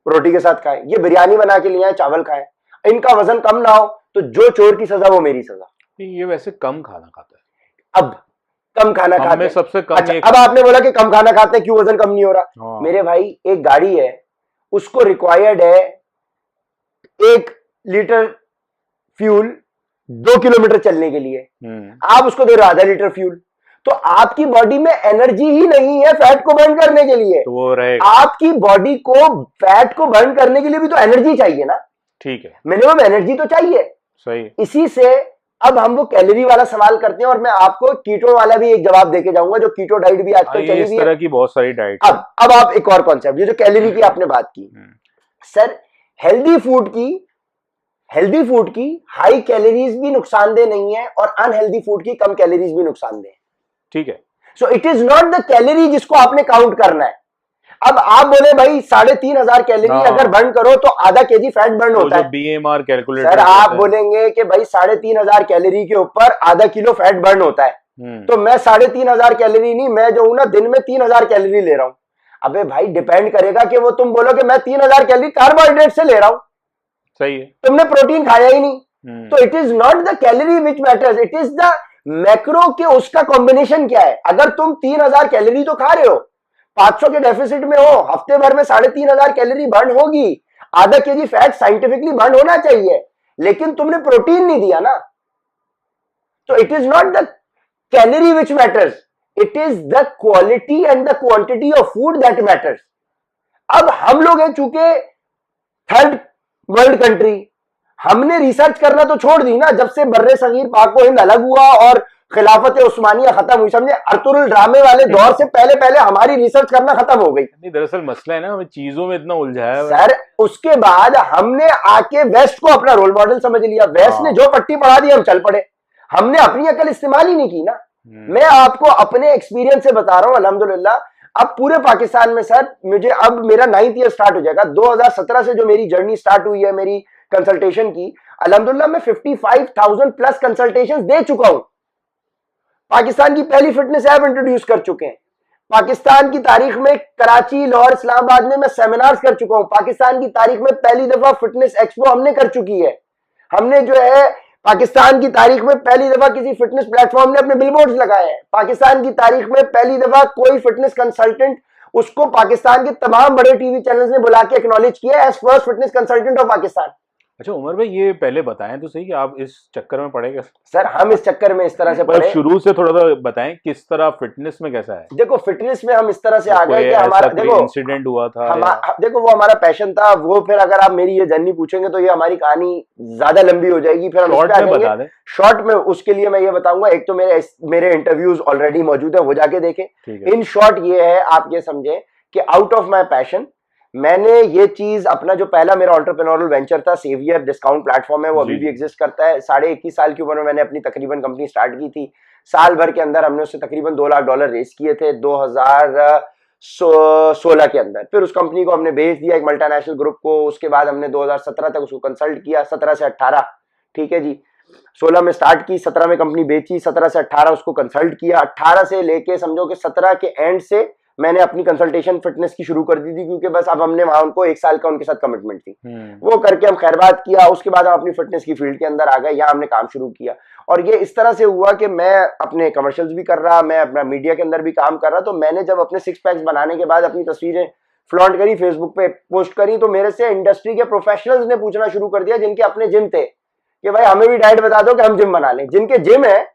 रोटी के साथ खाए, ये बिरयानी बना के ले आए, चावल खाए, इनका वजन कम ना हो तो जो चोर की सजा वो मेरी सजा। ये वैसे कम खाना खाता है, अब कम खाना खाते हैं सबसे कम। अच्छा, अब आपने बोला कि कम खाना खाते हैं क्यों वजन कम नहीं हो रहा। मेरे भाई एक गाड़ी है उसको रिक्वायर्ड है 1 लीटर फ्यूल 2 किलोमीटर चलने के लिए, आप उसको दे रहे हो आधा लीटर फ्यूल, तो आपकी बॉडी में एनर्जी ही नहीं है फैट को बर्न करने के लिए। तो वो रहेगा, आपकी बॉडी को फैट को बर्न करने के लिए भी तो एनर्जी चाहिए ना, ठीक है, मिनिमम एनर्जी तो चाहिए। सही। इसी से अब हम वो कैलोरी वाला सवाल करते हैं और मैं आपको कीटो वाला भी एक जवाब देके जाऊंगा, जो कीटो डाइट भी आजकल चली इस हुई तरह है। की बहुत सारी डाइट। अब आप एक और कॉन्सेप्ट, ये जो कैलोरी की आपने बात की सर, हेल्दी फूड की हाई कैलोरीज भी नुकसानदेह नहीं है और अनहेल्दी फूड की कम कैलोरीज भी नुकसानदेह है। ठीक है। So it is not the calorie जिसको आपने काउंट करना है। अब आप बोले भाई 3,500 कैलोरी अगर बर्न करो तो आधा केजी फैट बर्न होता है। बीएमआर कैलकुलेटर सर आप बोलेंगे कि भाई 3,500 कैलोरी के ऊपर आधा किलो फैट बर्न होता है, तो मैं 3,500 कैलोरी नहीं, मैं जो हूं ना दिन में 3,000 कैलोरी ले रहा हूं। अबे भाई डिपेंड करेगा कि वो तुम बोलो कि मैं 3,000 कैलोरी कार्बोहाइड्रेट से ले रहा हूं, सही है, तुमने प्रोटीन खाया ही नहीं। तो it is not the calorie which matters, it is the macro के उसका कॉम्बिनेशन क्या है। अगर तुम 3,000 कैलोरी तो खा रहे हो, 500 के डेफिसिट में हो, हफ्ते भर में 3,500 कैलोरी बर्न होगी, आधा केजी फैट साइंटिफिकली बर्न होना चाहिए, लेकिन तुमने प्रोटीन नहीं दिया ना। तो it is not the calorie which matters, it is the quality and the quantity of food that matters. अब हम लोग हैं चूंकि थर्ड वर्ल्ड कंट्री, हमने रिसर्च करना तो छोड़ दी ना, जब से बर्रे सगीर पाक हिंद अलग हुआ और खिलाफत उस्मानिया खत्म हुई, समझे, अर्तुगरुल ड्रामे वाले दौर से पहले पहले हमारी रिसर्च करना खत्म हो गई। दरअसल मसला है ना, हमें चीजों में इतना उलझाया है सर। उसके बाद हमने आके वेस्ट को अपना रोल मॉडल समझ लिया, वेस्ट ने जो पट्टी पढ़ा दी हम चल पड़े, हमने अपनी अकल इस्तेमाल ही नहीं की ना। मैं आपको अपने एक्सपीरियंस से बता रहा हूं, अल्हम्दुलिल्लाह अब पूरे पाकिस्तान में सर मुझे अब मेरा 9th ईयर स्टार्ट हो जाएगा। 2017 से जो मेरी जर्नी स्टार्ट हुई है मेरी कंसल्टेशन की, अल्हम्दुलिल्लाह मैं 55,000 प्लस कंसल्टेशंस दे चुका हूं। पाकिस्तान की पहली फिटनेस ऐप इंट्रोड्यूस कर चुके हैं। पाकिस्तान की तारीख में कराची, लाहौर, इस्लामाबाद में मैं सेमिनार्स कर चुका हूं। पाकिस्तान की तारीख में पहली दफा फिटनेस एक्सपो हमने कर चुकी है। हमने जो है पाकिस्तान की तारीख में पहली दफा किसी फिटनेस प्लेटफॉर्म ने अपने बिलबोर्ड्स लगाए हैं। पाकिस्तान की तारीख में पहली दफा कोई फिटनेस कंसल्टेंट, उसको पाकिस्तान के तमाम बड़े टीवी चैनल्स ने बुला के एक्नॉलेज किया as first fitness consultant of Pakistan. अच्छा उमर भाई, ये पहले बताएं तो सही कि आप इस चक्कर में पड़े कैसे? सर हम इस चक्कर में इस तरह से पड़े, शुरू से थोड़ा सा बताएं किस तरह फिटनेस में कैसा है। देखो फिटनेस में हम इस तरह से आ गए कि हमारा देखो इंसिडेंट हुआ था, देखो वो हमारा पैशन था वो। फिर अगर आप मेरी ये जर्नी पूछेंगे तो ये हमारी कहानी ज्यादा लंबी हो जाएगी, फिर हम शॉर्ट में उसके लिए मैं ये बताऊंगा। एक तो मेरे इंटरव्यूज ऑलरेडी मौजूद है, वो जाके देखें। इन शॉर्ट ये है, आप ये समझे कि आउट ऑफ माई पैशन मैंने ये चीज अपना जो पहला मेरा एंटरप्रेन्योरियल वेंचर था, सेवियर डिस्काउंट प्लेटफॉर्म है, वो अभी भी एग्जिस्ट करता है। 21.5 साल की उम्र में मैंने अपनी तकरीबन कंपनी स्टार्ट की थी। साल भर के अंदर हमने उससे तकरीबन $2 लाख रेस किए थे 2016 के अंदर। फिर उस कंपनी को हमने बेच दिया एक मल्टीनेशनल ग्रुप को। उसके बाद हमने 2017 तक उसको कंसल्ट किया, 17 से 18, ठीक है जी। 16 में स्टार्ट की, 17 में कंपनी बेची, 17 से 18 उसको कंसल्ट किया। 18 से लेके समझो कि 17 के एंड से मैंने अपनी कंसल्टेशन फिटनेस की शुरू कर दी थी, क्योंकि बस अब हमने वहां उनको 1 साल का उनके साथ कमिटमेंट थी। वो करके हम खैरबाद किया। उसके बाद हम अपनी फिटनेस की फील्ड के अंदर आ गए, यहाँ हमने काम शुरू किया। और ये इस तरह से हुआ कि मैं अपने कमर्शियल्स भी कर रहा, मैं अपना मीडिया के अंदर भी काम कर रहा। तो मैंने जब अपने 6 पैक्स बनाने के बाद अपनी तस्वीरें फ्लॉन्ट करी, फेसबुक पे पोस्ट करी, तो मेरे से इंडस्ट्री के प्रोफेशनल्स ने पूछना शुरू कर दिया जिनके अपने जिम थे कि भाई हमें भी डाइट बता दो कि हम जिम बना लें। जिनके जिम है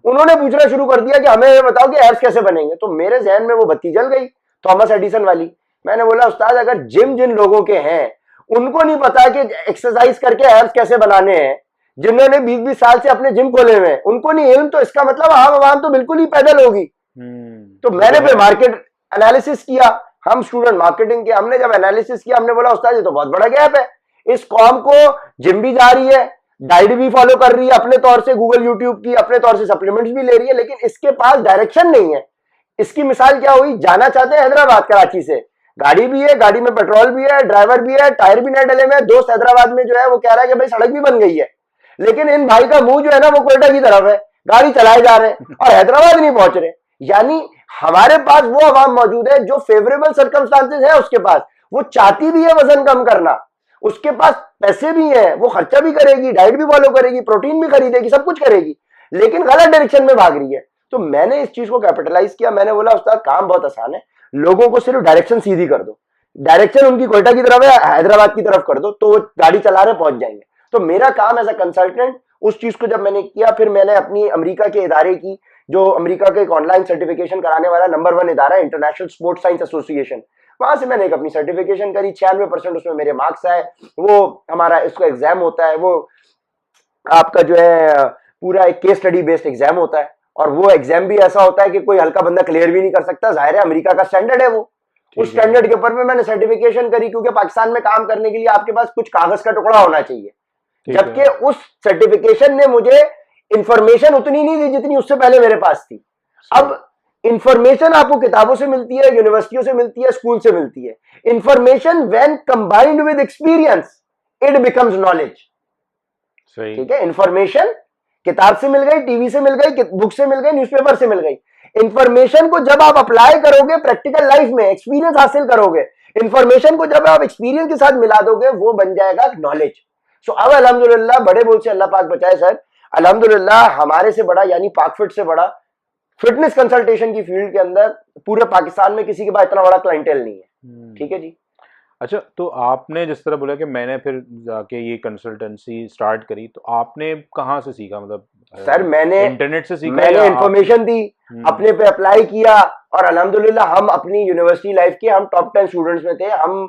उन्होंने पूछना शुरू कर दिया कि हमें ये बताओ कि एब्स कैसे बनेंगे। तो मेरे जहन में वो बत्ती जल गई, थॉमस एडिसन वाली। मैंने बोला उस्ताद अगर जिम जिन लोगों के हैं उनको नहीं पता कि एक्सरसाइज करके एब्स कैसे बनाने हैं, जिन्होंने 20-20 साल से अपने जिम खोले हुए हैं उनको नहीं इल्म, तो इसका मतलब आवाम तो बिल्कुल ही पैदल होगी। तो मैंने फिर मार्केट एनालिसिस किया, हम स्टूडेंट मार्केटिंग के, हमने जब एनालिसिस किया हमने बोला उस्ताद ये तो बहुत बड़ा गैप है। इस कौम को जिम भी जा रही है, डाइट भी फॉलो कर रही है अपने तौर से, गूगल यूट्यूब की अपने तौर से सप्लीमेंट्स भी ले रही है, लेकिन इसके पास डायरेक्शन नहीं है। इसकी मिसाल क्या हुई, जाना चाहते हैं हैदराबाद कराची से, गाड़ी भी है, गाड़ी में पेट्रोल भी है, ड्राइवर भी है, टायर भी नहीं डले में। दोस्त हैदराबाद में जो है वो कह रहा है कि भाई सड़क भी बन गई है, लेकिन इन भाई का मुंह जो है ना वो कोयटा की तरफ है, गाड़ी चलाए जा रहे हैं और हैदराबाद नहीं पहुंच रहे। यानी हमारे पास वो अवाम मौजूद है जो फेवरेबल सर्कमस्टांसेस है उसके पास, वो चाहती भी है वजन कम करना, उसके पास पैसे भी है, वो खर्चा भी करेगी, डाइट भी फॉलो करेगी, प्रोटीन भी खरीदेगी, सब कुछ करेगी, लेकिन गलत डायरेक्शन में भाग रही है। तो मैंने इस चीज को कैपिटलाइज किया। मैंने बोला उस्ताद काम बहुत आसान है, लोगों को सिर्फ डायरेक्शन सीधी कर दो, डायरेक्शन उनकी कोयटा की तरफ है, हैदराबाद की तरफ कर दो, तो वो गाड़ी चला रहे पहुंच जाएंगे। तो मेरा काम एज अ कंसल्टेंट उस चीज को जब मैंने किया, फिर मैंने अपनी अमेरिका के इदारे की, जो अमेरिका के एक ऑनलाइन सर्टिफिकेशन कराने वाला नंबर 1 इदारा है, इंटरनेशनल स्पोर्ट्स साइंस एसोसिएशन, वहां से मैंने एक अपनी सर्टिफिकेशन करी। 96% उसमें मेरे मार्क्स आए। वो हमारा इसको एग्जाम होता है, वो आपका जो है पूरा एक केस स्टडी बेस्ड एग्जाम होता है, और वो एग्जाम भी ऐसा होता है कि कोई हल्का बंदा क्लियर भी नहीं कर सकता। जाहिर है अमेरिका का स्टैंडर्ड है वो, उस स्टैंडर्ड के ऊपर में मैंने सर्टिफिकेशन करी, क्योंकि पाकिस्तान में काम करने के लिए आपके पास कुछ कागज का टुकड़ा होना चाहिए, जबकि उस सर्टिफिकेशन ने मुझे इंफॉर्मेशन उतनी नहीं दी जितनी उससे पहले मेरे पास थी। अब इंफॉर्मेशन आपको किताबों से मिलती है, यूनिवर्सिटियों से मिलती है, स्कूल से मिलती है। Information when combined with experience it becomes knowledge. ठीक है, इंफॉर्मेशन किताब से मिल गई, टीवी से मिल गई, बुक से मिल गई, न्यूज़पेपर से मिल गई। इंफॉर्मेशन को जब आप अप्लाई करोगे प्रैक्टिकल लाइफ में, एक्सपीरियंस हासिल करोगे, इंफॉर्मेशन को जब आप एक्सपीरियंस के साथ मिला दोगे, वो बन जाएगा नॉलेज। सो अब अल्हम्दुलिल्लाह, बड़े बोल से अल्लाह पाक बचाए सर, अल्हम्दुलिल्लाह हमारे से बड़ा यानी पाकफिट से बड़ा फिटनेस कंसल्टेशन की फील्ड के अंदर पूरे पाकिस्तान में किसी के पास इतना बड़ा क्लाइंटेल नहीं है। ठीक है जी। अच्छा, तो आपने जिस तरह बोला कि मैंने फिर जाके ये कंसल्टेंसी स्टार्ट करी, तो आपने कहाँ से सीखा? मतलब सर मैंने इंटरनेट से सीखा, मैंने इंफॉर्मेशन दी, अपने पे अप्लाई किया, और अल्हम्दुलिल्लाह हम अपनी यूनिवर्सिटी लाइफ के हम टॉप 10 स्टूडेंट्स में थे, हम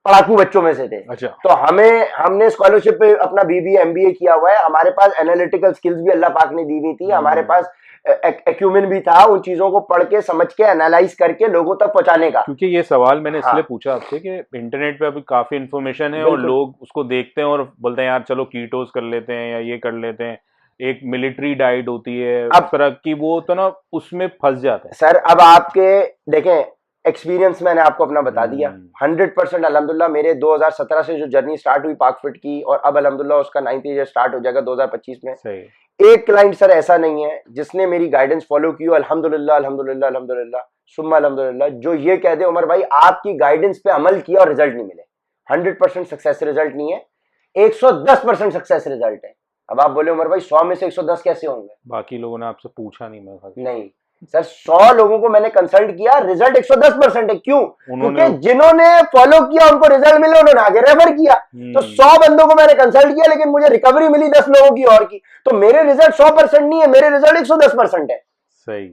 पढ़ाकू बच्चों में से थे। अच्छा। तो हमने स्कॉलरशिप पे अपना बीबीए एमबीए किया हुआ है, हमारे पास एनालिटिकल स्किल्स भी अल्लाह पाक ने दी हुई थी, हमारे पास एक्यूमेन भी था उन चीजों को पढ़ के समझ के एनालाइज करके लोगों तक पहुंचाने का। क्योंकि ये सवाल मैंने इसलिए पूछा आपसे कि इंटरनेट पे अभी काफी इन्फॉर्मेशन है और लोग उसको देखते हैं और बोलते हैं यार चलो कीटोस कर लेते हैं या ये कर लेते हैं, एक मिलिट्री डाइट होती है अब तरह की, वो तो ना उसमें फंस जाता है। सर अब आपके देखें एक्सपीरियंस मैंने आपको अपना बता दिया, 100% अल्हम्दुलिल्लाह मेरे 2017 से जो जर्नी स्टार्ट हुई पाकफिट की, और अब अल्हम्दुलिल्लाह उसका 9th ईयर स्टार्ट हो जाएगा 2025 में। सही। एक क्लाइंट सर ऐसा नहीं है जिसने मेरी गाइडेंस फॉलो की हो, अल्हम्दुलिल्लाह अल्हम्दुलिल्लाह अल्हम्दुलिल्लाह सुम्मा अल्हम्दुलिल्लाह, जो ये कह दे उमर भाई आपकी गाइडेंस पे अमल किया और रिजल्ट नहीं मिले। 100% सक्सेस रिजल्ट नहीं है, 110% सक्सेस रिजल्ट है। अब आप बोले उमर भाई 100 में से 110 कैसे होंगे? बाकी लोगों ने आपसे पूछा नहीं? मैं नहीं सर, 100 लोगों को मैंने कंसल्ट किया, रिजल्ट 110% है। क्यों? क्योंकि जिन्होंने फॉलो किया उनको रिजल्ट मिले, उन्होंने आगे रेफर किया। तो 100 बंदों को मैंने कंसल्ट किया, लेकिन मुझे रिकवरी मिली 10 लोगों की और की, तो मेरे रिजल्ट 100% नहीं है, मेरे रिजल्ट 110% है। सही।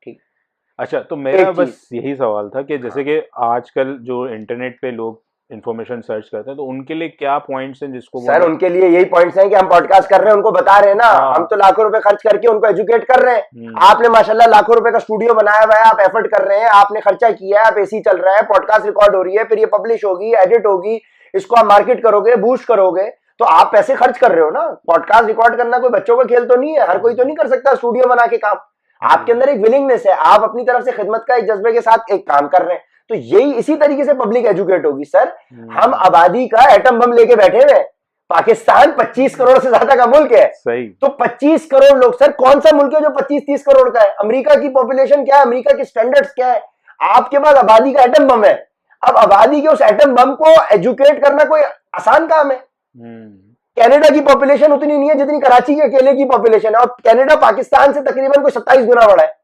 ठीक। अच्छा, तो मेरा बस यही सवाल था कि जैसे कि आजकल जो इंटरनेट पे लोग इंफॉर्मेशन सर्च करते हैं, तो उनके लिए क्या पॉइंट्स हैं जिसको? सर उनके लिए यही पॉइंट्स हैं कि हम पॉडकास्ट कर रहे हैं, उनको बता रहे हैं ना, हम तो लाखों रुपए खर्च करके उनको एजुकेट कर रहे हैं। आपने माशाल्लाह लाखों रुपए का स्टूडियो बनाया हुआ है, आप एफर्ट कर रहे हैं, आपने खर्चा किया है, आप एसी चल रहा है, पॉडकास्ट रिकॉर्ड हो रही है, फिर ये पब्लिश होगी, एडिट होगी, इसको आप मार्केट करोगे, बूस्ट करोगे, तो आप पैसे खर्च कर रहे हो ना। पॉडकास्ट रिकॉर्ड करना कोई बच्चों का खेल तो नहीं है, हर कोई तो नहीं कर सकता स्टूडियो बना के काम। आपके अंदर एक विलिंगनेस है, आप अपनी तरफ से खिदमत का एक जज्बे के साथ एक काम कर रहे हैं, तो यही इसी तरीके से पब्लिक एजुकेट होगी। सर हम आबादी का एटम बम लेके बैठे हुए, पाकिस्तान 25 करोड़ से ज्यादा का मुल्क है। सही। तो 25 करोड़ लोग, सर कौन सा मुल्क है जो 25-30 करोड़ का है? अमेरिका की पॉपुलेशन क्या है, अमेरिका के स्टैंडर्ड्स क्या है? आपके पास आबादी का एटम बम है। अब आबादी के उस एटम बम को एजुकेट करना कोई आसान काम है? कनाडा की पॉपुलेशन उतनी नहीं है जितनी कराची के अकेले की पॉपुलेशन है, और कनाडा पाकिस्तान से तकरीबन कोई 27 गुना बड़ा है।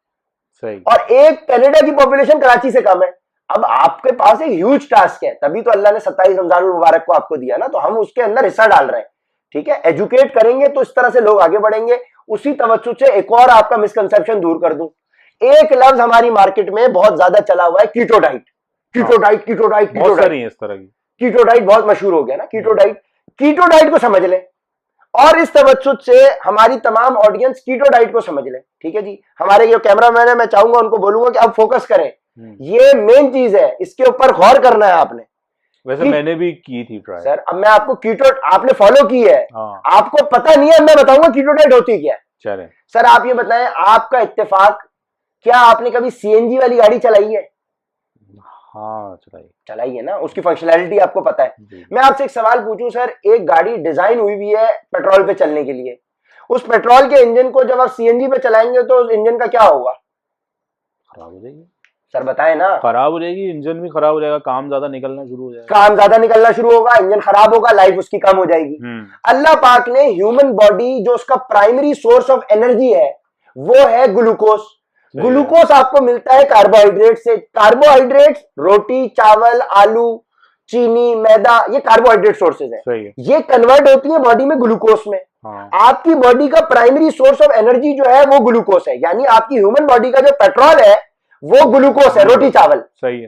सही। और एक कनाडा की पॉपुलेशन कराची से कम है। अब आपके पास एक ह्यूज टास्क है, तभी तो अल्लाह ने 27 रमजान मुबारक को आपको दिया ना, तो हम उसके अंदर हिस्सा डाल रहे हैं। ठीक है, एजुकेट करेंगे तो इस तरह से लोग आगे बढ़ेंगे। उसी तवज्जुह से एक और आपका मिसकंसेप्शन दूर कर दूं, एक लफ्ज हमारी मार्केट में बहुत ज्यादा चला हुआ है, keto diet. Keto diet, keto diet, keto diet, इस तरह की कीटो डाइट बहुत मशहूर हो गया ना, कीटो डाइट। कीटो डाइट को समझ ले, और इस तवज्जुह से हमारी तमाम ऑडियंस कीटो डाइट को समझ ले। ठीक है जी, हमारे जो कैमरामैन है, मैं चाहूंगा उनको बोलूंगा कि आप फोकस करें, ये मेन चीज है, इसके ऊपर गौर करना है आपने। वैसे मैंने भी की थी ट्राई सर। अब मैं आपको कीटो, आपने फॉलो की है, आपको पता नहीं है, मैं बताऊंगा कीटो डाइट होती क्या है। चले सर आप ये बताएं, आपका इत्तेफाक, क्या आपने कभी सीएनजी वाली गाड़ी चलाई है? हाँ चलाई है ना, उसकी फंक्शनैलिटी आपको पता है। मैं आपसे एक सवाल पूछूं सर, एक गाड़ी डिजाइन हुई भी है पेट्रोल पे चलने के लिए, उस पेट्रोल के इंजन को जब आप सीएनजी पे चलाएंगे तो उस इंजन का क्या होगा? खराब हो जाएगी। सर बताएं ना। खराब हो जाएगी, इंजन भी खराब हो जाएगा, काम ज्यादा निकलना शुरू हो जाएगा। काम ज्यादा निकलना शुरू होगा, इंजन खराब होगा, लाइफ उसकी कम हो जाएगी। अल्लाह पाक ने ह्यूमन बॉडी जो उसका प्राइमरी सोर्स ऑफ एनर्जी है वो है ग्लूकोज। ग्लूकोज आपको मिलता है कार्बोहाइड्रेट से। कार्बोहाइड्रेट्स रोटी, चावल, आलू, चीनी, मैदा, ये कार्बोहाइड्रेट सोर्सेज है। ये कन्वर्ट होती है बॉडी में ग्लूकोज में। आपकी बॉडी का प्राइमरी सोर्स ऑफ एनर्जी जो है वो ग्लूकोज है, यानी आपकी ह्यूमन बॉडी का जो पेट्रोल है वो ग्लूकोज है, रोटी चावल। सही है।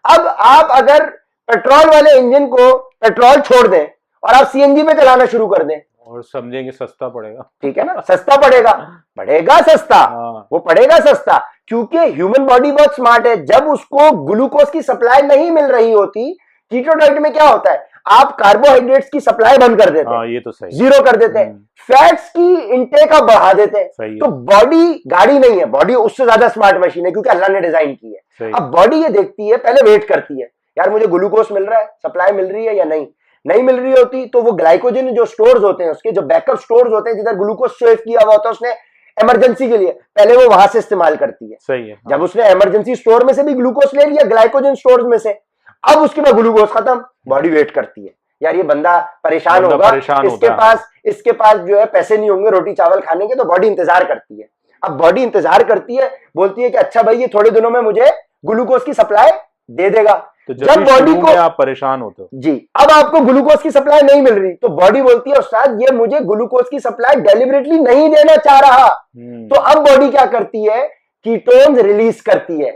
अब आप अगर पेट्रोल वाले इंजन को पेट्रोल छोड़ दें और आप सीएनजी पे चलाना शुरू कर दें, और समझेंगे सस्ता पड़ेगा। ठीक है ना, सस्ता पड़ेगा, पड़ेगा सस्ता, वो पड़ेगा सस्ता, क्योंकि ह्यूमन बॉडी बहुत स्मार्ट है। जब उसको ग्लूकोज की सप्लाई नहीं मिल रही होती, कीटो डाइट में क्या होता है, आप कार्बोहाइड्रेट्स की सप्लाई बंद कर देते हैं, ये तो सही, जीरो कर देते हैं, फैट्स की इंटेक आप बढ़ा देते हैं। तो बॉडी गाड़ी नहीं है, बॉडी उससे ज्यादा स्मार्ट मशीन है, क्योंकि अल्लाह ने डिजाइन की है। अब बॉडी ये देखती है, पहले वेट करती है, यार मुझे ग्लूकोज मिल रहा है, सप्लाई मिल रही है या नहीं मिल रही होती, तो वो ग्लाइकोजन जो स्टोर्स होते हैं, उसके जो बैकअप स्टोर्स होते हैं, जिधर ग्लूकोज सेव किया हुआ होता है उसने इमरजेंसी के लिए, पहले वो वहां से इस्तेमाल करती है। सही है। जब उसने इमरजेंसी स्टोर में से भी ग्लूकोज ले लिया, ग्लाइकोजन स्टोर में से, अब उसके बाद ग्लूकोज खत्म, बॉडी वेट करती है, यार ये बंदा परेशान होगा, इसके पास जो है पैसे नहीं होंगे रोटी चावल खाने के, तो बॉडी इंतजार करती है। अब बॉडी इंतजार करती है, बोलती है कि अच्छा भाई ये थोड़े दिनों में मुझे ग्लूकोज की सप्लाई दे देगा। तो जब बॉडी को आप परेशान होते हो जी, अब आपको ग्लूकोज की सप्लाई नहीं मिल रही, तो बॉडी बोलती है उस्ताद ये मुझे ग्लूकोज की सप्लाई डेलिबरेटली नहीं देना चाह रहा। तो अब बॉडी क्या करती है, कीटोन्स रिलीज करती है।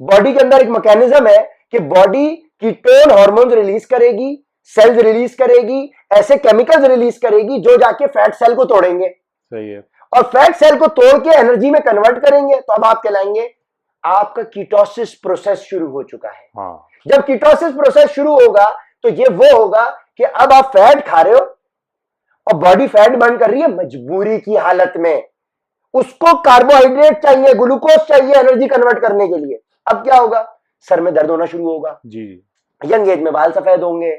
बॉडी के अंदर एक मैकेनिज्म है कि बॉडी कीटोन हार्मोन्स रिलीज करेगी, सेल्स रिलीज करेगी, ऐसे केमिकल्स रिलीज करेगी जो जाके फैट सेल को तोड़ेंगे। सही है। और फैट सेल को तोड़ के एनर्जी में कन्वर्ट करेंगे, तो अब आप कहलाएंगे आपका कीटोसिस प्रोसेस शुरू हो चुका है। हाँ। जब कीटोसिस प्रोसेस शुरू होगा तो ये वो होगा कि अब आप फैट खा रहे हो और बॉडी फैट बर्न कर रही है मजबूरी की हालत में, उसको कार्बोहाइड्रेट चाहिए, ग्लूकोज चाहिए एनर्जी कन्वर्ट करने के लिए। अब क्या होगा, सर में दर्द होना शुरू होगा जी, यंग एज में बाल सफेद होंगे,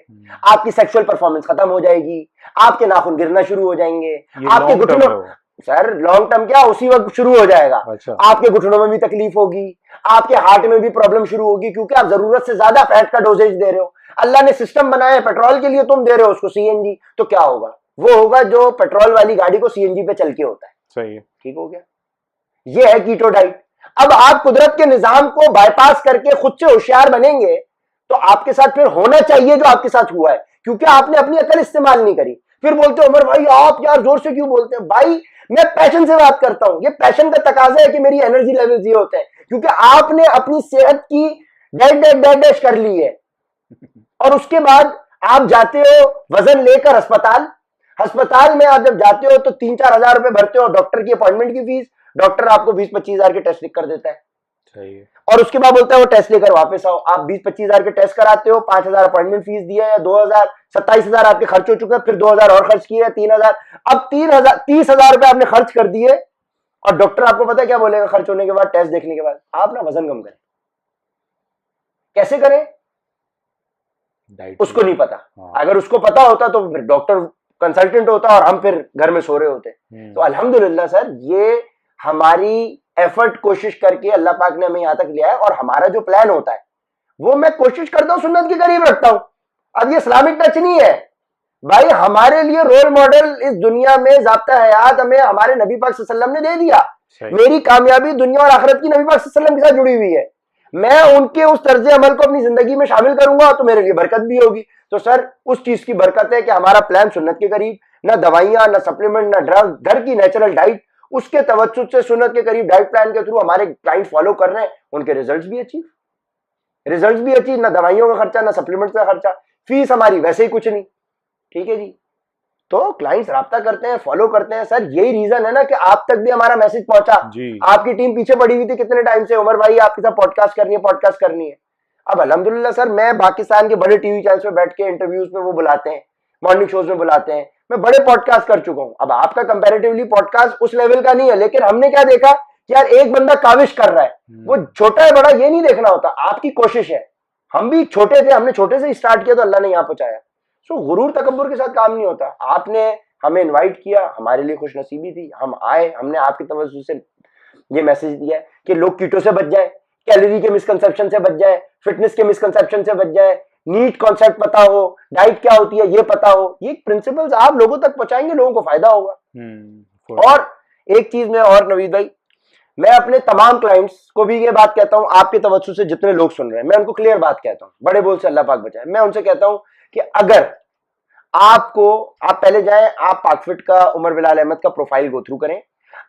आपकी सेक्सुअल परफॉर्मेंस खत्म हो जाएगी, आपके नाखून गिरना शुरू हो जाएंगे, आपके घुटनों, सर लॉन्ग टर्म क्या उसी वक्त शुरू हो जाएगा। अच्छा। आपके घुटनों में भी तकलीफ होगी, आपके हार्ट में भी प्रॉब्लम शुरू होगी, क्योंकि आप जरूरत से ज्यादा फैट का डोजेज दे रहे हो। अल्लाह ने सिस्टम बनाया है पेट्रोल के लिए, तुम दे रहे हो उसको सीएनजी, तो क्या होगा, वो होगा जो पेट्रोल वाली गाड़ी को सीएनजी पे चल के होता है। सही है, ठीक हो गया, ये है कीटो डाइट। अब आप कुदरत के निजाम को बाईपास करके खुद से होशियार बनेंगे, तो आपके साथ फिर होना चाहिए जो आपके साथ हुआ है, क्योंकि आपने अपनी अकल इस्तेमाल नहीं करी। फिर बोलते हो उमर भाई आप यार जोर से क्यों बोलते हैं, भाई मैं पैशन से बात करता हूं, ये पैशन का तकाजा है कि मेरी एनर्जी लेवल्स ये होते हैं, क्योंकि आपने अपनी सेहत की डैश कर ली है, और उसके बाद आप जाते हो वजन लेकर अस्पताल में आप जब जाते हो तो 3-4 हजार रुपए भरते हो डॉक्टर की अपॉइंटमेंट की फीस, डॉक्टर आपको 20-25 हजार के टेस्ट लिख कर देता है। सही है। और उसके बाद बोलता है वो टेस्ट लेकर वापस आओ, आप 20-25 हजार के टेस्ट कराते हो, 5 हजार अपॉइंटमेंट फीस दिया है, 2,000 27 हजार आपके खर्च हो चुके हैं, फिर 2,000 और खर्च किए, 3,000, अब 30 हजार रुपए आपने खर्च कर दिए, और डॉक्टर आपको पता है क्या बोलेगा खर्च होने के बाद, टेस्ट देखने के बाद, आप ना वजन कम करें। कैसे करें उसको नहीं पता। अगर उसको पता होता तो फिर डॉक्टर कंसल्टेंट होता और हम फिर घर में सो रहे होते। तो अल्हम्दुलिल्लाह सर, ये हमारी एफर्ट कोशिश करके अल्लाह पाक ने हमें यहां तक लिया है, और हमारा जो प्लान होता है वो मैं कोशिश करता हूं सुन्नत के करीब रखता हूं। अब ये इस्लामिक टच नहीं है भाई, हमारे लिए रोल मॉडल इस दुनिया में ज़ाब्ता हयात हमें हमारे नबी पाक सल्लल्लाहु अलैहि वसल्लम ने दे दिया। मेरी कामयाबी दुनिया और आखिरत की नबी पाक सल्लल्लाहु अलैहि वसल्लम के साथ जुड़ी हुई है। मैं उनके उस तर्ज अमल को अपनी जिंदगी में शामिल करूंगा तो मेरे लिए बरकत भी होगी। तो सर उस चीज की बरकत है कि हमारा प्लान सुन्नत के करीब, ना दवाइयां, ना सप्लीमेंट, ना ड्रग, घर की नेचुरल डाइट, उसके तवज्जुद से सुन्नत के करीब डाइट प्लान के थ्रू हमारे क्लाइंट फॉलो कर रहे हैं, उनके रिजल्ट्स भी अचीव, ना दवाइयों का खर्चा, ना सप्लीमेंट का खर्चा, फीस हमारी वैसे ही कुछ नहीं। ठीक है जी, तो क्लाइंट्स राब्ता करते हैं, फॉलो करते हैं। सर यही रीजन है ना कि आप तक भी हमारा मैसेज पहुंचा। आपकी टीम पीछे पड़ी हुई थी कितने टाइम से, उमर भाई आपके साथ पॉडकास्ट करनी है। अब अल्हम्दुलिल्लाह सर, मैं पाकिस्तान के बड़े टीवी चैनल्स पे बैठ के इंटरव्यूज में वो बुलाते हैं, मॉर्निंग शोज में बुलाते हैं, मैं बड़े पॉडकास्ट कर चुका हूं। अब आपका कंपैरेटिवली पॉडकास्ट उस लेवल का नहीं है, लेकिन हमने क्या देखा कि यार एक बंदा काविश कर रहा है, वो छोटा है बड़ा ये नहीं देखना होता, आपकी कोशिश है। हम भी छोटे थे, हमने छोटे से स्टार्ट किया तो अल्लाह ने यहाँ पहुंचाया। सो गुरूर तकब्बुर के साथ काम नहीं होता। आपने हमें इनवाइट किया, हमारे लिए खुशनसीबी थी, हम आए, हमने आपकी तवज्जो से ये मैसेज दिया है कि लोग कीटो से बच जाए, कैलोरी के मिसकंसेप्शन से बच जाए, फिटनेस के मिसकंसेप्शन से बच जाए, नीट कॉन्सेप्ट पता हो, डाइट क्या होती है ये पता हो। ये प्रिंसिपल्स आप लोगों तक पहुंचाएंगे, लोगों को फायदा होगा। और एक चीज में और नवीद भाई, मैं अपने तमाम क्लाइंट्स को भी ये बात कहता हूं, आपके तवज्जो से जितने लोग सुन रहे हैं, मैं उनको क्लियर बात कहता हूं, बड़े बोल से अल्लाह पाक बचाए। मैं उनसे कहता हूं कि अगर आप पहले जाएं, आप पाकफिट का उमर बिलाल अहमद का प्रोफाइल गो थ्रू करें।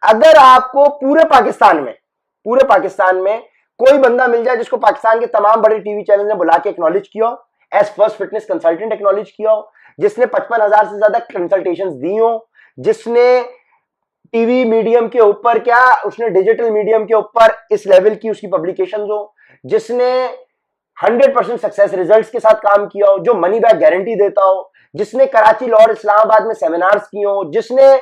अगर आपको पूरे पाकिस्तान में कोई बंदा मिल जाए जिसको पाकिस्तान के तमाम बड़े टीवी चैनल ने बुला के एक्नॉलेज किया हो, as first fitness consultant acknowledge किया हो, जिसने 55,000 से ज्यादा कंसल्टेशंस दी हो, जिसने टीवी मीडियम के ऊपर क्या उसने डिजिटल मीडियम के ऊपर इस लेवल की उसकी पब्लिकेशंस हो, जिसने 100% सक्सेस रिजल्ट्स के साथ काम किया हो, जो मनी बैक गारंटी देता हो, जिसने कराची, लाहौर, इस्लामाबाद में सेमिनार्स किए हो, जिसने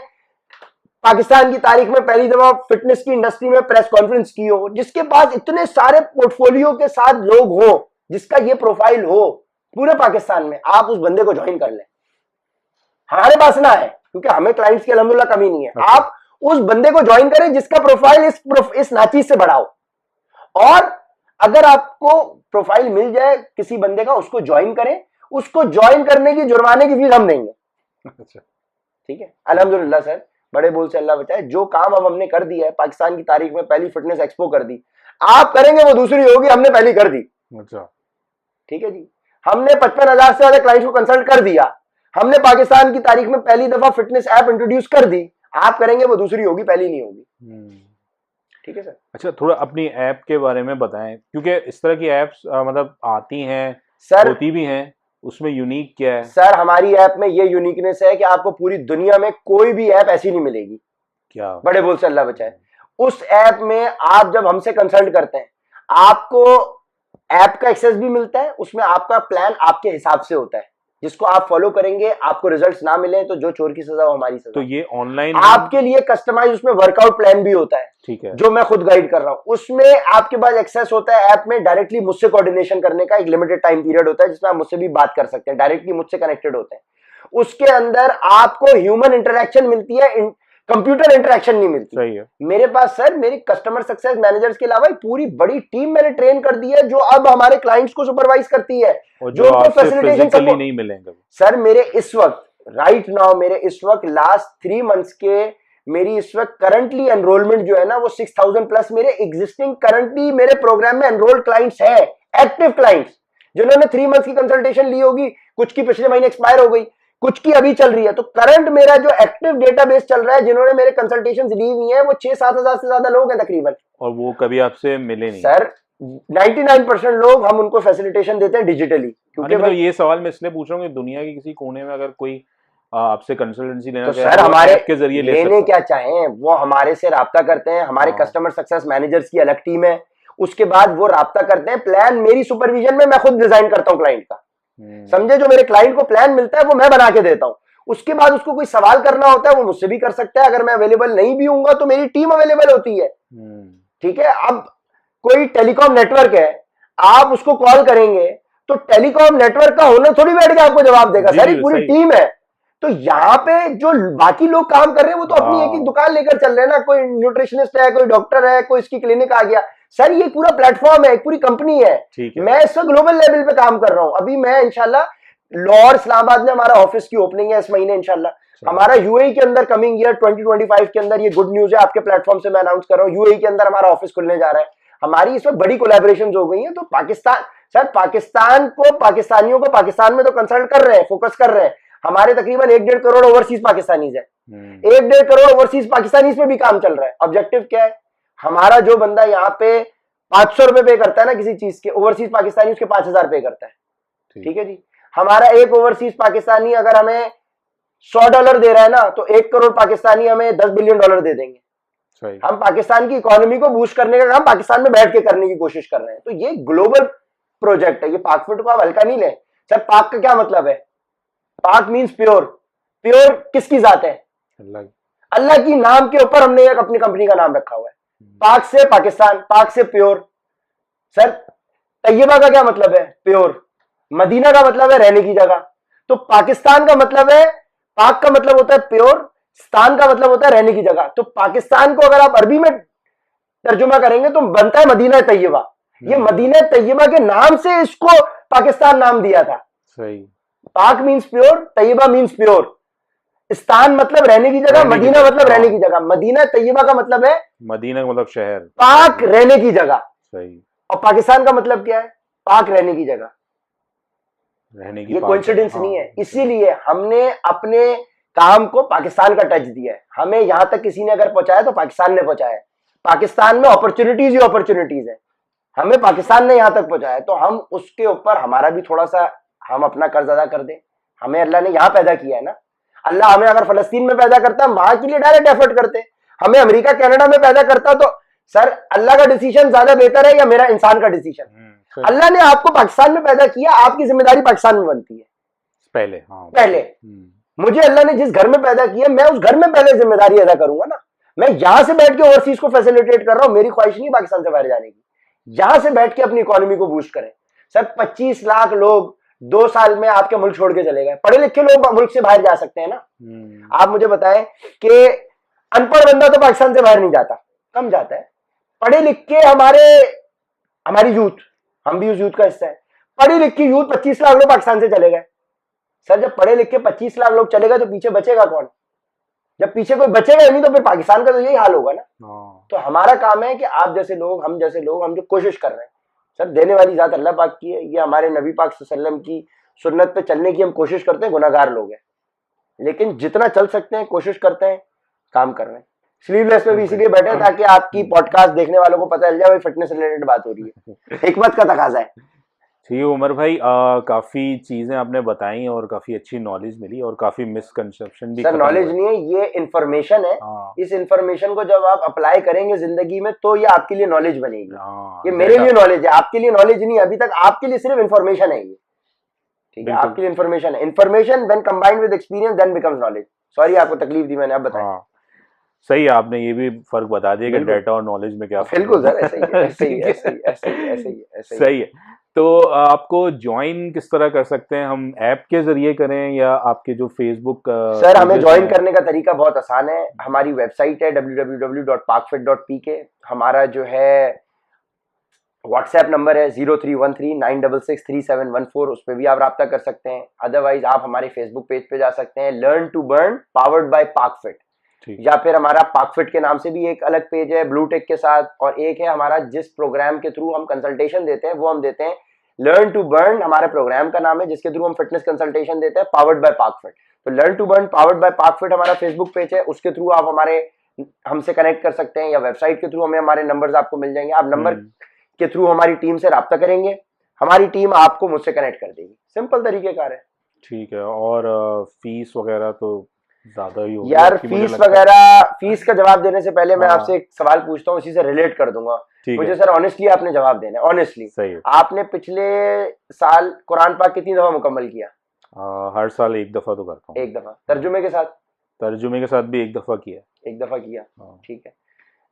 पाकिस्तान की तारीख में पहली दफा फिटनेस की इंडस्ट्री में प्रेस कॉन्फ्रेंस की हो, जिसके पास इतने सारे पोर्टफोलियो के साथ लोग हो, जिसका ये प्रोफाइल हो पूरे पाकिस्तान में, आप उस बंदे को ज्वाइन कर लें। हमारे पास ना है क्योंकि हमें क्लाइंट्स की अल्हम्दुलिल्लाह कमी नहीं है। आप उस बंदे को ज्वाइन करें जिसका प्रोफाइल इस नाचीज से बड़ा हो, और अगर आपको प्रोफाइल मिल जाए किसी बंदे का, उसको ज्वाइन करें। उसको ज्वाइन करने की जुर्माने की फीस हम देंगे। ठीक है, अल्हम्दुलिल्लाह सर, बड़े बोल से अल्लाह बचाए। जो काम अब हमने कर दिया है, पाकिस्तान की तारीख में पहली फिटनेस एक्सपो कर दी, आप करेंगे वो दूसरी होगी, हमने पहली कर दी। अच्छा, ठीक है जी, हमने 55,000 से ज्यादा क्लाइंट्स को कंसल्ट कर दिया, हमने पाकिस्तान की तारीख में पहली दफा फिटनेस ऐप इंट्रोड्यूस कर दी, आप करेंगे वो दूसरी होगी, पहली नहीं होगी। ठीक है सर। अच्छा, थोड़ा अपनी ऐप के बारे में बताएं, क्योंकि इस तरह की ऐप्स मतलब आती हैं सर, होती भी हैं, उसमें यूनिक क्या है? सर हमारी ऐप में ये यूनिकनेस है कि आपको पूरी दुनिया में कोई भी ऐप ऐसी नहीं मिलेगी। क्या? बड़े बोल से अल्लाह बचाए। उस ऐप में आप जब हमसे कंसल्ट करते हैं, आपको ऐप का एक्सेस भी मिलता है, उसमें आपका प्लान आपके हिसाब से होता है, जिसको आप फॉलो करेंगे, आपको रिजल्ट्स ना मिले तो जो चोर की सजा हो हमारी सजा। तो ये ऑनलाइन आपके लिए कस्टमाइज उसमें वर्कआउट प्लान भी होता है, ठीक है, जो मैं खुद गाइड कर रहा हूं। उसमें आपके पास एक्सेस होता है ऐप में डायरेक्टली मुझसे कोऑर्डिनेशन करने का, एक लिमिटेड टाइम पीरियड होता है जिसमें आप मुझसे भी बात कर सकते हैं, डायरेक्टली मुझसे कनेक्टेड होते हैं। उसके अंदर आपको ह्यूमन इंटरेक्शन मिलती है, कंप्यूटर इंटरेक्शन नहीं मिलती। सही है। मेरे पास सर, मेरे कस्टमर सक्सेस मैनेजर्स के अलावा पूरी बड़ी टीम मैंने ट्रेन कर दी है, जो अब हमारे क्लाइंट्स को सुपरवाइज करती है, जो उनको फैसिलिटेशन नहीं मिलेंगे। सर मेरे इस वक्त राइट नाउ, मेरे इस वक्त लास्ट 3 मंथ्स के, मेरी इस वक्त करंटली एनरोलमेंट जो है ना वो 6,000 प्लस मेरे एग्जिस्टिंग करंटली मेरे प्रोग्राम में एनरोल्ड क्लाइंट्स है, एक्टिव क्लाइंट्स जिन्होंने 3 मंथ्स की कंसल्टेशन ली होगी, कुछ की पिछले महीने एक्सपायर हो गई, कुछ की अभी चल रही है। तो करंट मेरा जो एक्टिव डेटाबेस चल रहा है, जिन्होंने मेरे कंसल्टेशन ली हुई है, वो 6-7 हजार से ज्यादा लोग हैं तकरीबन। और वो कभी आपसे मिले नहीं? सर 99% लोग हम उनको फैसिलिटेशन देते हैं डिजिटली। क्योंकि तो ये सवाल मैं इसलिए पूछ रहा हूँ कि दुनिया के किसी कोने में अगर कोई आपसे कंसल्टेंसी लेना तो चाहे, सर हमारे के जरिए लेने क्या चाहें वो हमारे से राब्ता करते हैं। हमारे कस्टमर सक्सेस मैनेजर्स की अलग टीम है, उसके बाद वो राब्ता करते हैं। प्लान मेरी सुपरविजन में मैं खुद डिजाइन करता हूँ क्लाइंट का, समझे। जो मेरे क्लाइंट को प्लान मिलता है वो मैं बना के देता हूँ। उसके बाद उसको कोई सवाल करना होता है वो मुझसे भी कर सकता है। अगर मैं अवेलेबल नहीं भी हूंगा तो मेरी टीम अवेलेबल होती है। ठीक है, अब कोई टेलीकॉम नेटवर्क है, आप उसको कॉल करेंगे तो टेलीकॉम नेटवर्क का ओनर थोड़ी बैठ के आपको जवाब देगा, सारी पूरी टीम है। तो यहाँ पे जो बाकी लोग काम कर रहे हैं वो तो अपनी एक एक दुकान लेकर चल रहे हैं ना, कोई न्यूट्रिशनिस्ट है, कोई डॉक्टर है, कोई इसकी क्लिनिक आ गया। सर ये पूरा प्लेटफॉर्म है, एक पूरी कंपनी है। मैं इस ग्लोबल लेवल पे काम कर रहा हूं। अभी मैं इंशाल्लाह लाहौर इस्लामाबाद में हमारा ऑफिस की ओपनिंग है इस महीने इंशाल्लाह। हमारा यूएई के अंदर कमिंग ईयर 2025 के अंदर, ये गुड न्यूज है आपके प्लेटफॉर्म से मैं अनाउंस कर रहा हूँ, यूएई के अंदर हमारा ऑफिस खुलने जा रहा है। हमारी इसमें बड़ी कोलैबोरेशंस हो गई हैं। तो पाकिस्तान, सर पाकिस्तान को, पाकिस्तानियों को पाकिस्तान में तो कंसल्ट कर रहे हैं, फोकस कर रहे हैं। हमारे तकरीबन 1-1.5 करोड़ ओवरसीज पाकिस्तानीज है, 1-1.5 करोड़ ओवरसीज पाकिस्तानीज में भी काम चल रहा है। ऑब्जेक्टिव क्या है हमारा? जो बंदा यहाँ पे 500 रुपए पे करता है ना किसी चीज के, ओवरसीज पाकिस्तानी उसके 5,000 पे करता है। ठीक है जी, हमारा एक ओवरसीज पाकिस्तानी अगर हमें $100 दे रहा है ना, तो 1 करोड़ पाकिस्तानी हमें $10 बिलियन दे देंगे। हम पाकिस्तान की इकोनॉमी को बूस्ट करने का काम पाकिस्तान में बैठ के करने की कोशिश कर रहे हैं। तो ये ग्लोबल प्रोजेक्ट है, ये पाकफिट को आप हल्का नहीं लें। सर पाक का क्या मतलब है? पाक मीन्स प्योर। प्योर किसकी जात है? अल्लाह की नाम के ऊपर हमने एक अपनी कंपनी का नाम रखा हुआ है, पाक से पाकिस्तान, पाक से प्योर। सर तैयबा का क्या मतलब है? प्योर। मदीना का मतलब है रहने की जगह। तो पाकिस्तान का मतलब है, पाक का मतलब होता है प्योर, स्तान का मतलब होता है रहने की जगह। तो पाकिस्तान को अगर आप अरबी में तर्जुमा करेंगे तो बनता है मदीना तैयबा। ये मदीना तैयबा के नाम से इसको पाकिस्तान नाम दिया था। सही। पाक मीन्स प्योर, तैयबा मीन्स प्योर। स्तान मतलब रहने की जगह, मदीना मतलब रहने की जगह। मदीना तैयबा का मतलब है, मदीना का मतलब शहर, पाक रहने की जगह। सही। और पाकिस्तान का मतलब क्या है? पाक रहने की जगह, रहने की। ये कोइंसिडेंस नहीं है। इसीलिए हमने अपने काम को पाकिस्तान का टच दिया है। हमें यहां तक किसी ने अगर पहुंचाया तो पाकिस्तान ने पहुंचाया है। पाकिस्तान में अपॉर्चुनिटीज ही अपॉर्चुनिटीज है, हमें पाकिस्तान ने यहां तक पहुंचाया है। तो हम उसके ऊपर हमारा भी थोड़ा सा, हम अपना कर्ज अदा कर दें, हमें अल्लाह ने यहाँ पैदा किया है ना। अल्लाह हमें अगर फलस्तीन में पैदा करता, हम वहां के लिए डायरेक्ट एफर्ट करते। हमें अमेरिका कनाडा में पैदा करता तो सर अल्लाह का डिसीजन ज्यादा बेहतर है या मेरा इंसान का डिसीजन? अल्लाह ने आपको पाकिस्तान में पैदा किया, आपकी जिम्मेदारी पाकिस्तान में बनती है पहले। हाँ पहले मुझे अल्लाह ने जिस घर में पैदा किया, मैं उस घर में पहले जिम्मेदारी अदा करूंगा ना। मैं यहां से बैठ के ओवरसीज को फैसिलिटेट कर रहा हूं, मेरी ख्वाहिश नहीं पाकिस्तान से बाहर जाने की। यहां से बैठ के अपनी इकोनॉमी को बूस्ट करें। सर 25 लाख लोग 2 साल में आपके मुल्क छोड़ के चले गए। पढ़े लिखे लोग मुल्क से बाहर जा सकते हैं ना। आप मुझे बताएं कि अनपढ़ बंदा तो पाकिस्तान से बाहर नहीं जाता, कम जाता है। पढ़े लिख के हमारी यूथ, हम भी उस यूथ का हिस्सा है, पढ़ी लिखी यूथ 25 लाख लोग पाकिस्तान से चले गए। सर जब पढ़े लिख के 25 लाख लोग चले गए तो पीछे बचेगा कौन? जब पीछे कोई बचेगा नहीं तो फिर पाकिस्तान का तो यही हाल होगा ना। तो हमारा काम है कि आप जैसे लोग, हम जैसे लोग, हम जो कोशिश कर रहे हैं, सर देने वाली जात अल्लाह पाक की है, ये हमारे नबी पाक सल्लल्लाहु अलैहि वसल्लम की सुन्नत पे चलने की हम कोशिश करते हैं। गुनाहगार लोग हैं लेकिन जितना चल सकते हैं कोशिश करते हैं, काम कर रहे हैं। स्लीवलेस में भी इसीलिए बैठे ताकि आपकी पॉडकास्ट देखने वालों को पता चल जाए भाई फिटनेस रिलेटेड बात हो रही है। हिकमत का तकाजा है। ठीक उमर भाई, काफी चीजें आपने बताई और काफी अच्छी नॉलेज मिली और काफी मिसकंसेप्शन भी। सर नॉलेज नहीं है, ये इंफॉर्मेशन है। इस इंफॉर्मेशन को जब आप अप्लाई करेंगे जिंदगी में तो ये आपके लिए नॉलेज बनेगी। ये मेरे लिए नॉलेज है, आपके लिए नॉलेज नहीं। अभी तक आपके लिए सिर्फ इंफॉर्मेशन है ये, ठीक है, आपके लिए इंफॉर्मेशन है। Information when combined with experience then becomes knowledge. Sorry आपको तकलीफ दी मैंने, आप बताएं। सही है, आपने ये भी फर्क बता दिया कि डाटा और नॉलेज में क्या। बिल्कुल सर, ऐसे ही सही है। तो आपको ज्वाइन किस तरह कर सकते हैं? हम ऐप के जरिए करें या आपके जो फेसबुक? सर हमें ज्वाइन करने का तरीका बहुत आसान है। हमारी वेबसाइट है www.pakfit.pk। हमारा जो है व्हाट्सएप नंबर है 03139663 उस पर भी आप रब्ता कर सकते हैं। अदरवाइज आप हमारे फेसबुक पेज पे जा सकते हैं, learn to burn powered by Pakfit, या फिर हमारा पाकफिट के नाम से भी एक अलग पेज है ब्लूटेक के साथ, और एक है हमारा जिस प्रोग्राम के थ्रू हम कंसल्टेशन देते हैं वो हम देते हैं लर्न टू बर्न, हमारे प्रोग्राम का नाम है जिसके थ्रू हम फिटनेस कंसल्टेशन देते हैं, पावर्ड बाय पाकफिट। तो learn to burn powered by Pakfit हमारा फेसबुक पेज है, उसके थ्रू आप हमसे कनेक्ट कर सकते हैं, या वेबसाइट के थ्रू हमें हमारे नंबर्स आपको मिल जाएंगे। आप नंबर के थ्रू हमारी टीम से राब्ता करेंगे, हमारी टीम आपको मुझसे कनेक्ट कर देगी। सिंपल तरीकेकार है। ठीक है। और फीस वगैरह तो ज्यादा ही होगी यार? फीस वगैरह, फीस का जवाब देने से पहले मैं आपसे एक सवाल पूछता हूँ, इसी से रिलेट कर दूंगा। मुझे सर ऑनेस्टली आपने जवाब देना है, ऑनेस्टली। सही है। आपने पिछले साल कुरान पाक कितनी दफा मुकम्मल किया? हर साल एक दफा तो करता हूँ। एक दफा? तर्जुमे के साथ? तर्जुमे के साथ भी एक दफा किया। एक दफा किया, ठीक है।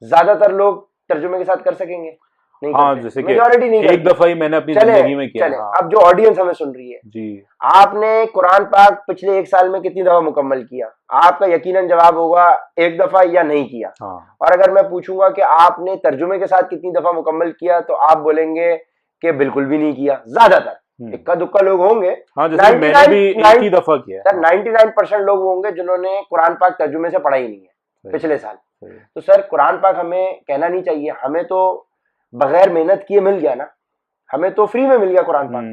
ज्यादातर लोग तर्जुमे के साथ कर सकेंगे? नहीं, हाँ, जैसे कि मेजॉरिटी नहीं। एक दफा ही मैंने अपनी जिंदगी में किया। अब जो ऑडियंस हमें सुन रही है जी, आपने कुरान पाक पिछले एक साल में कितनी दफा मुकम्मल किया? आपका यकीनन जवाब होगा एक दफा या नहीं किया। और अगर मैं पूछूंगा कि आपने तर्जुमे के साथ कितनी दफा मुकम्मल किया तो आप बोलेंगे कि बिल्कुल भी नहीं किया। ज्यादातर, इक्का दुक्का लोग होंगे। हाँ, जैसे मैंने भी एक ही दफा किया। सर 99% लोग होंगे जिन्होंने कुरान पाक तर्जुमे से पढ़ा ही नहीं है पिछले साल। तो सर कुरान पाक हमें कहना नहीं चाहिए, हमें तो बगैर मेहनत किए मिल गया ना, हमें तो फ्री में मिल गया कुरान पाक।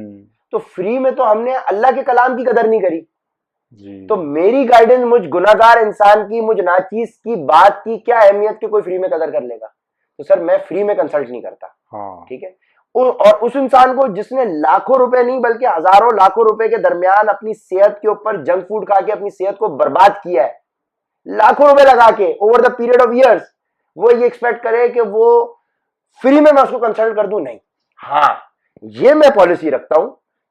तो फ्री में तो हमने अल्लाह के कलाम की कदर नहीं करी जी। तो मेरी गाइडेंस मुझ गुनाहगार इंसान की, मुझ नाचीज की बात की क्या अहमियत की कोई फ्री में कदर कर लेगा? तो सर मैं फ्री में कंसल्ट नहीं करता। ठीक है। और उस इंसान को जिसने लाखों रुपए नहीं बल्कि हजारों लाखों रुपए के दरमियान अपनी सेहत के ऊपर जंक फूड खा के अपनी सेहत को बर्बाद किया है, लाखों रुपए लगा के over the period of years, वो ये एक्सपेक्ट करे कि वो फ्री में मैं उसको कंसल्ट कर दूं? नहीं। हाँ, ये मैं पॉलिसी रखता हूं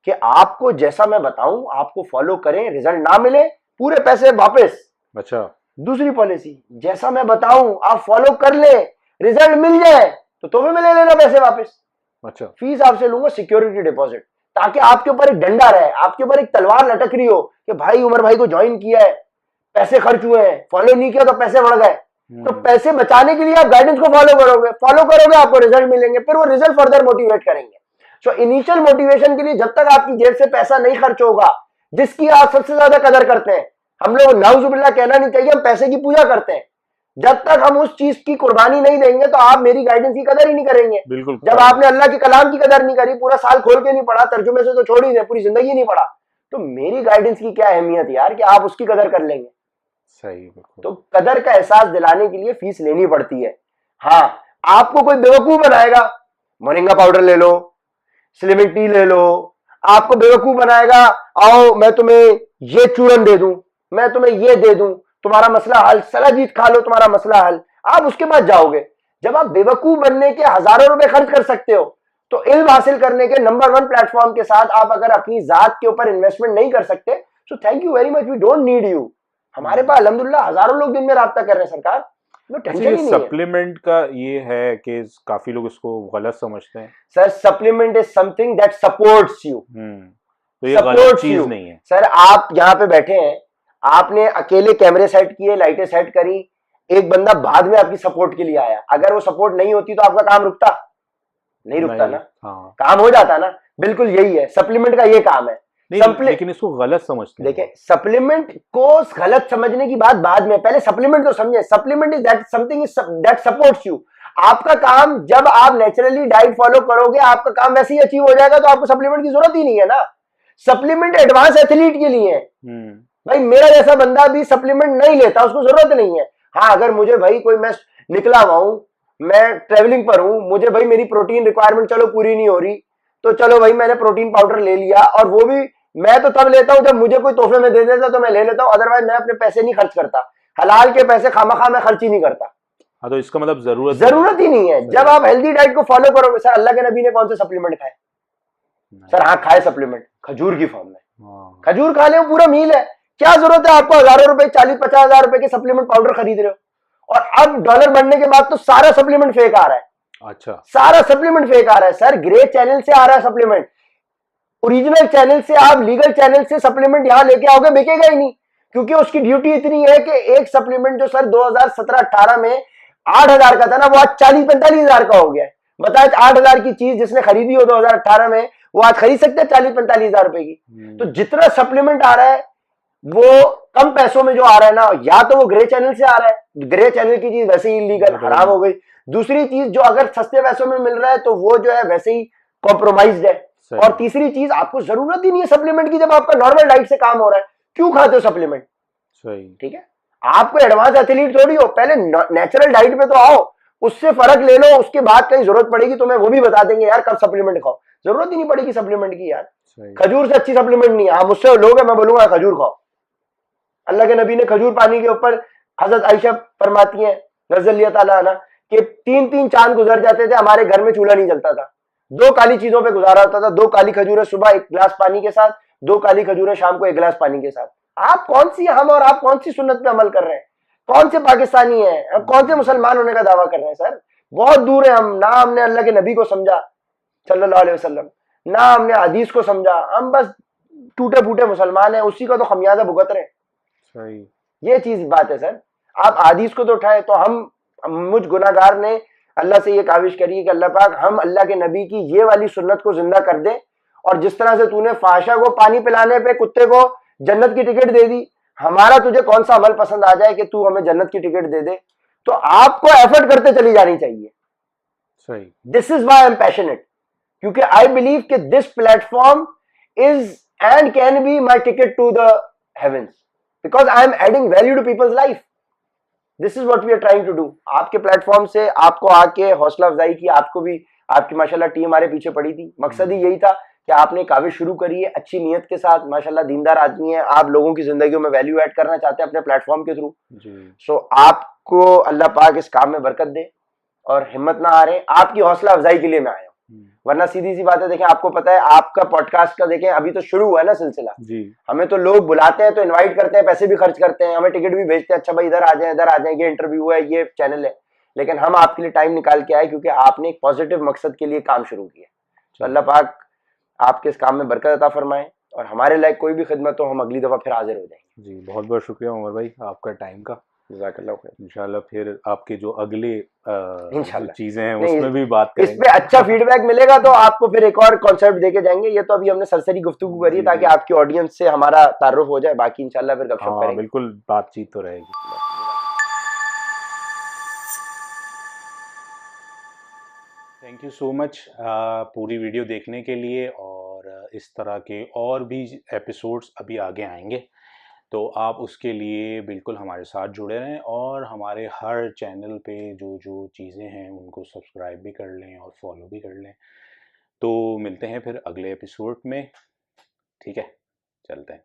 कि आपको जैसा मैं बताऊं आपको फॉलो करें, रिजल्ट ना मिले पूरे पैसे वापस। अच्छा। दूसरी पॉलिसी, जैसा मैं बताऊं आप फॉलो कर ले, रिजल्ट मिल जाए तो भी मिले लेना पैसे वापस। अच्छा। फीस आपसे लूंगा सिक्योरिटी डिपॉजिट, ताकि आपके ऊपर एक डंडा रहे, आपके ऊपर एक तलवार लटक रही हो कि भाई उमर भाई को ज्वाइन किया है, पैसे खर्च हुए हैं, फॉलो नहीं किया तो पैसे बढ़ गए। तो पैसे बचाने के लिए आप गाइडेंस को फॉलो करोगे आपको रिजल्ट मिलेंगे, फिर वो रिजल्ट फर्दर मोटिवेट करेंगे। सो इनिशियल मोटिवेशन के लिए जब तक आपकी जेब से पैसा नहीं खर्च होगा, जिसकी आप सबसे ज्यादा कदर करते हैं, हम लोग नाउजुबिल्लाह कहना नहीं चाहिए, हम पैसे की पूजा करते हैं, जब तक हम उस चीज की कुर्बानी नहीं देंगे तो आप मेरी गाइडेंस की कदर ही नहीं करेंगे। बिल्कुल। जब आपने अल्लाह के कलाम की कदर नहीं करी, पूरा साल खोल के नहीं पढ़ा, तर्जुमे से तो छोड़ ही दे, पूरी जिंदगी नहीं पढ़ा, तो मेरी गाइडेंस की क्या अहमियत यार कि आप उसकी कदर कर लेंगे। सही। तो कदर का एहसास दिलाने के लिए फीस लेनी पड़ती है। हाँ, आपको कोई बेवकूफ बनाएगा, मोरिंगा पाउडर ले लो, स्लिमिंग टी ले लो, आपको बेवकूफ बनाएगा, आओ मैं तुम्हें ये चूरन दे दूं, मैं तुम्हें ये दे दूं, तुम्हारा मसला हल, सलाजीत खा लो तुम्हारा मसला हल, आप उसके बाद जाओगे। जब आप बेवकूफ बनने के हजारों रुपए खर्च कर सकते हो, तो इल्म हासिल करने के नंबर 1 प्लेटफॉर्म के साथ आप अगर अपनी जात के ऊपर इन्वेस्टमेंट नहीं कर सकते, तो thank you very much, we don't need you. हमारे पास अल्हम्दुलिल्लाह हजारों लोग दिन में राब्ता कर रहे हैं सरकार, तो अच्छा, टेंशन ये ही नहीं है। सप्लीमेंट का ये है कि काफी लोग इसको गलत समझते हैं। Sir supplement is something that supports you, तो ये गलत सपोर्ट्स चीज यू। नहीं है। सर आप यहाँ पे बैठे हैं, आपने अकेले कैमरे सेट किए, लाइटें सेट करी, एक बंदा बाद में आपकी सपोर्ट के लिए आया, अगर वो सपोर्ट नहीं होती तो आपका काम रुकता? नहीं रुकता नहीं, ना, हाँ, काम हो जाता ना। बिल्कुल यही है सप्लीमेंट का, ये काम है। नहीं, लेकिन इसको गलत समझते हैं देखें, लोग। सप्लीमेंट को गलत समझने की बात बाद में, पहले सप्लीमेंट तो समझे। Supplement is that something that supports you. आपका काम, जब आप नेचुरली डाइट फॉलो करोगे, आपका काम वैसे ही अचीव हो जाएगा, तो आपको सप्लीमेंट की जरूरत ही नहीं है ना। सप्लीमेंट एडवांस एथलीट के लिए है। भाई मेरा जैसा बंदा भी सप्लीमेंट नहीं लेता, उसको जरूरत नहीं है। हाँ, अगर मुझे भाई कोई, मैं निकला हुआ हूं, मैं ट्रेवलिंग पर हूं, मुझे भाई मेरी प्रोटीन रिक्वायरमेंट चलो पूरी नहीं हो रही, तो चलो भाई मैंने प्रोटीन पाउडर ले लिया, और वो भी मैं तो तब लेता हूं जब मुझे कोई तोहफे में दे देता तो मैं ले लेता हूं, अदरवाइज मैं अपने पैसे नहीं खर्च करता। हलाल के पैसे खामा मैं खर्च ही नहीं करता। हाँ, तो इसका मतलब जरूरत जरूरत ही नहीं है। जब आप हेल्दी डाइट को फॉलो करोगे, सर अल्लाह के नबी ने कौन से सप्लीमेंट खाए? सर हाँ खाए सप्लीमेंट, खजूर की फॉर्म में। खजूर खा ले, वो पूरा मील है। क्या जरूरत है आपको हजारों रुपए, 40-50 हजार रुपए के सप्लीमेंट पाउडर खरीद रहे हो? और अब डॉलर बढ़ने के बाद तो सारा सप्लीमेंट फेक आ रहा है। अच्छा, सारा सप्लीमेंट फेक आ रहा है सर, ग्रे चैनल से आ रहा है सप्लीमेंट। ओरिजिनल चैनल से, आप लीगल चैनल से सप्लीमेंट यहां लेके आओगे, बिकेगा ही नहीं, क्योंकि उसकी ड्यूटी इतनी है कि एक सप्लीमेंट जो सर 2017-18 में 8 हजार का था ना, वो आज 40-45 हजार का हो गया है। बताए 8 हजार की चीज जिसने खरीदी हो 2018 में, वो आज खरीद सकते हैं 40-45 हजार रुपए की। तो जितना सप्लीमेंट आ रहा है वो कम पैसों में जो आ रहा है ना, या तो वो ग्रे चैनल से आ रहा है, ग्रे चैनल की चीज वैसे ही इलीगल हराम हो गई। दूसरी चीज जो अगर सस्ते पैसों में मिल रहा है तो वो जो है वैसे ही कॉम्प्रोमाइज्ड है। और तीसरी चीज, आपको जरूरत ही नहीं है सप्लीमेंट की, जब आपका नॉर्मल डाइट से काम हो रहा है, क्यों खाते हो सप्लीमेंट? सही, ठीक है, आपको एडवांस एथलीट थोड़ी हो, पहले नेचुरल डाइट पे तो आओ, उससे फर्क ले लो, उसके बाद कहीं जरूरत पड़ेगी तो मैं वो भी बता देंगे यार कब सप्लीमेंट खाओ, जरूरत ही नहीं पड़ेगी सप्लीमेंट की यार। खजूर से अच्छी सप्लीमेंट नहीं है। हाँ मुझसे लोग है, मैं बोलूंगा खजूर खाओ। अल्लाह के नबी ने खजूर पानी के ऊपर, हजरत आयशा फरमाती है रज़ियल्लाहु ताला अन्हा, कि 3-3 चांद गुजर जाते थे, हमारे घर में चूल्हा नहीं जलता था, 2 काली चीजों पे गुजारा होता था, 2 काली खजूरें सुबह 1 गिलास पानी के साथ, 2 काली खजूरें शाम को 1 गिलास पानी के साथ। आप कौन सी, हम और आप कौन सी सुन्नत पे अमल कर रहे हैं? कौन से पाकिस्तानी हैं, कौन से मुसलमान होने का दावा कर रहे हैं? सर बहुत दूर है हम, ना हमने अल्लाह के नबी को समझा सल्लल्लाहु अलैहि वसल्लम, ना हमने हदीस को समझा, हम बस टूटे फूटे मुसलमान हैं, उसी का तो खमियाजा भुगत रहे हैं। सही, ये चीज बात है सर। आप हदीस को तो उठाए, तो हम मुझ गुनाहगार ने अल्लाह से ये काविश करी कि अल्लाह पाक हम अल्लाह के नबी की ये वाली सुन्नत को जिंदा कर दे, और जिस तरह से तूने फाशा को पानी पिलाने पे कुत्ते को जन्नत की टिकट दे दी, हमारा तुझे कौन सा अमल पसंद आ जाए कि तू हमें जन्नत की टिकट दे दे। तो आपको एफर्ट करते चली जानी चाहिए। सही, this is why I am passionate, क्योंकि आई बिलीव कि this platform is and can be my ticket to the heavens, because I am adding value to people's life. This is what we are trying to do. आपके platform से आपको आके हौसला अफजाई की, आपको भी, आपकी माशाल्लाह टीम हमारे पीछे पड़ी थी, मकसद ही यही था कि आपने काविश शुरू करी है अच्छी नीयत के साथ, माशाल्लाह दीनदार आदमी है आप, लोगों की जिंदगियों में वैल्यू ऐड करना चाहते हैं अपने प्लेटफॉर्म के थ्रू। सो आपको अल्लाह पाक इस काम में बरकत दे और हिम्मत ना हारे। आपकी हौसला अफजाई के लिए मैं आया हूँ, वरना सीधी सी बात है, देखें आपको पता है आपका पॉडकास्ट का, देखें अभी तो शुरू हुआ है ना सिलसिला जी। हमें तो लोग बुलाते हैं, तो इनवाइट करते हैं, पैसे भी खर्च करते हैं, हमें टिकट भी भेजते हैं, अच्छा भाई इधर आ जाए, इधर आ जाए, ये इंटरव्यू है, ये चैनल है, लेकिन हम आपके लिए टाइम निकाल के आए क्योंकि आपने एक पॉजिटिव मकसद के लिए काम शुरू किया। तो अल्लाह पाक आपके इस काम में बरकत अता फरमाए, और हमारे लायक कोई भी खिदमत हो, हम अगली दफा फिर हाजिर हो जाएंगे। जी, बहुत बहुत शुक्रिया उमर भाई आपका टाइम का। इंशाल्लाह फिर आपके जो अगले चीजें हैं उसमें भी बात करेंगे। इस पे अच्छा फीडबैक मिलेगा तो आपको फिर एक और कॉन्सेप्ट देके जाएंगे। ये तो अभी हमने सरसरी गुफ्तगू करी है ताकि आपकी ऑडियंस से हमारा तारुफ हो जाए, बाकी इंशाल्लाह फिर गपशप करेंगे। बिल्कुल, बातचीत तो रहेगी। थैंक यू सो मच पूरी वीडियो देखने के लिए, और इस तरह के और भी एपिसोड्स अभी आगे आएंगे, तो आप उसके लिए बिल्कुल हमारे साथ जुड़े रहें, और हमारे हर चैनल पे जो जो चीज़ें हैं उनको सब्सक्राइब भी कर लें और फॉलो भी कर लें। तो मिलते हैं फिर अगले एपिसोड में, ठीक है, चलते हैं।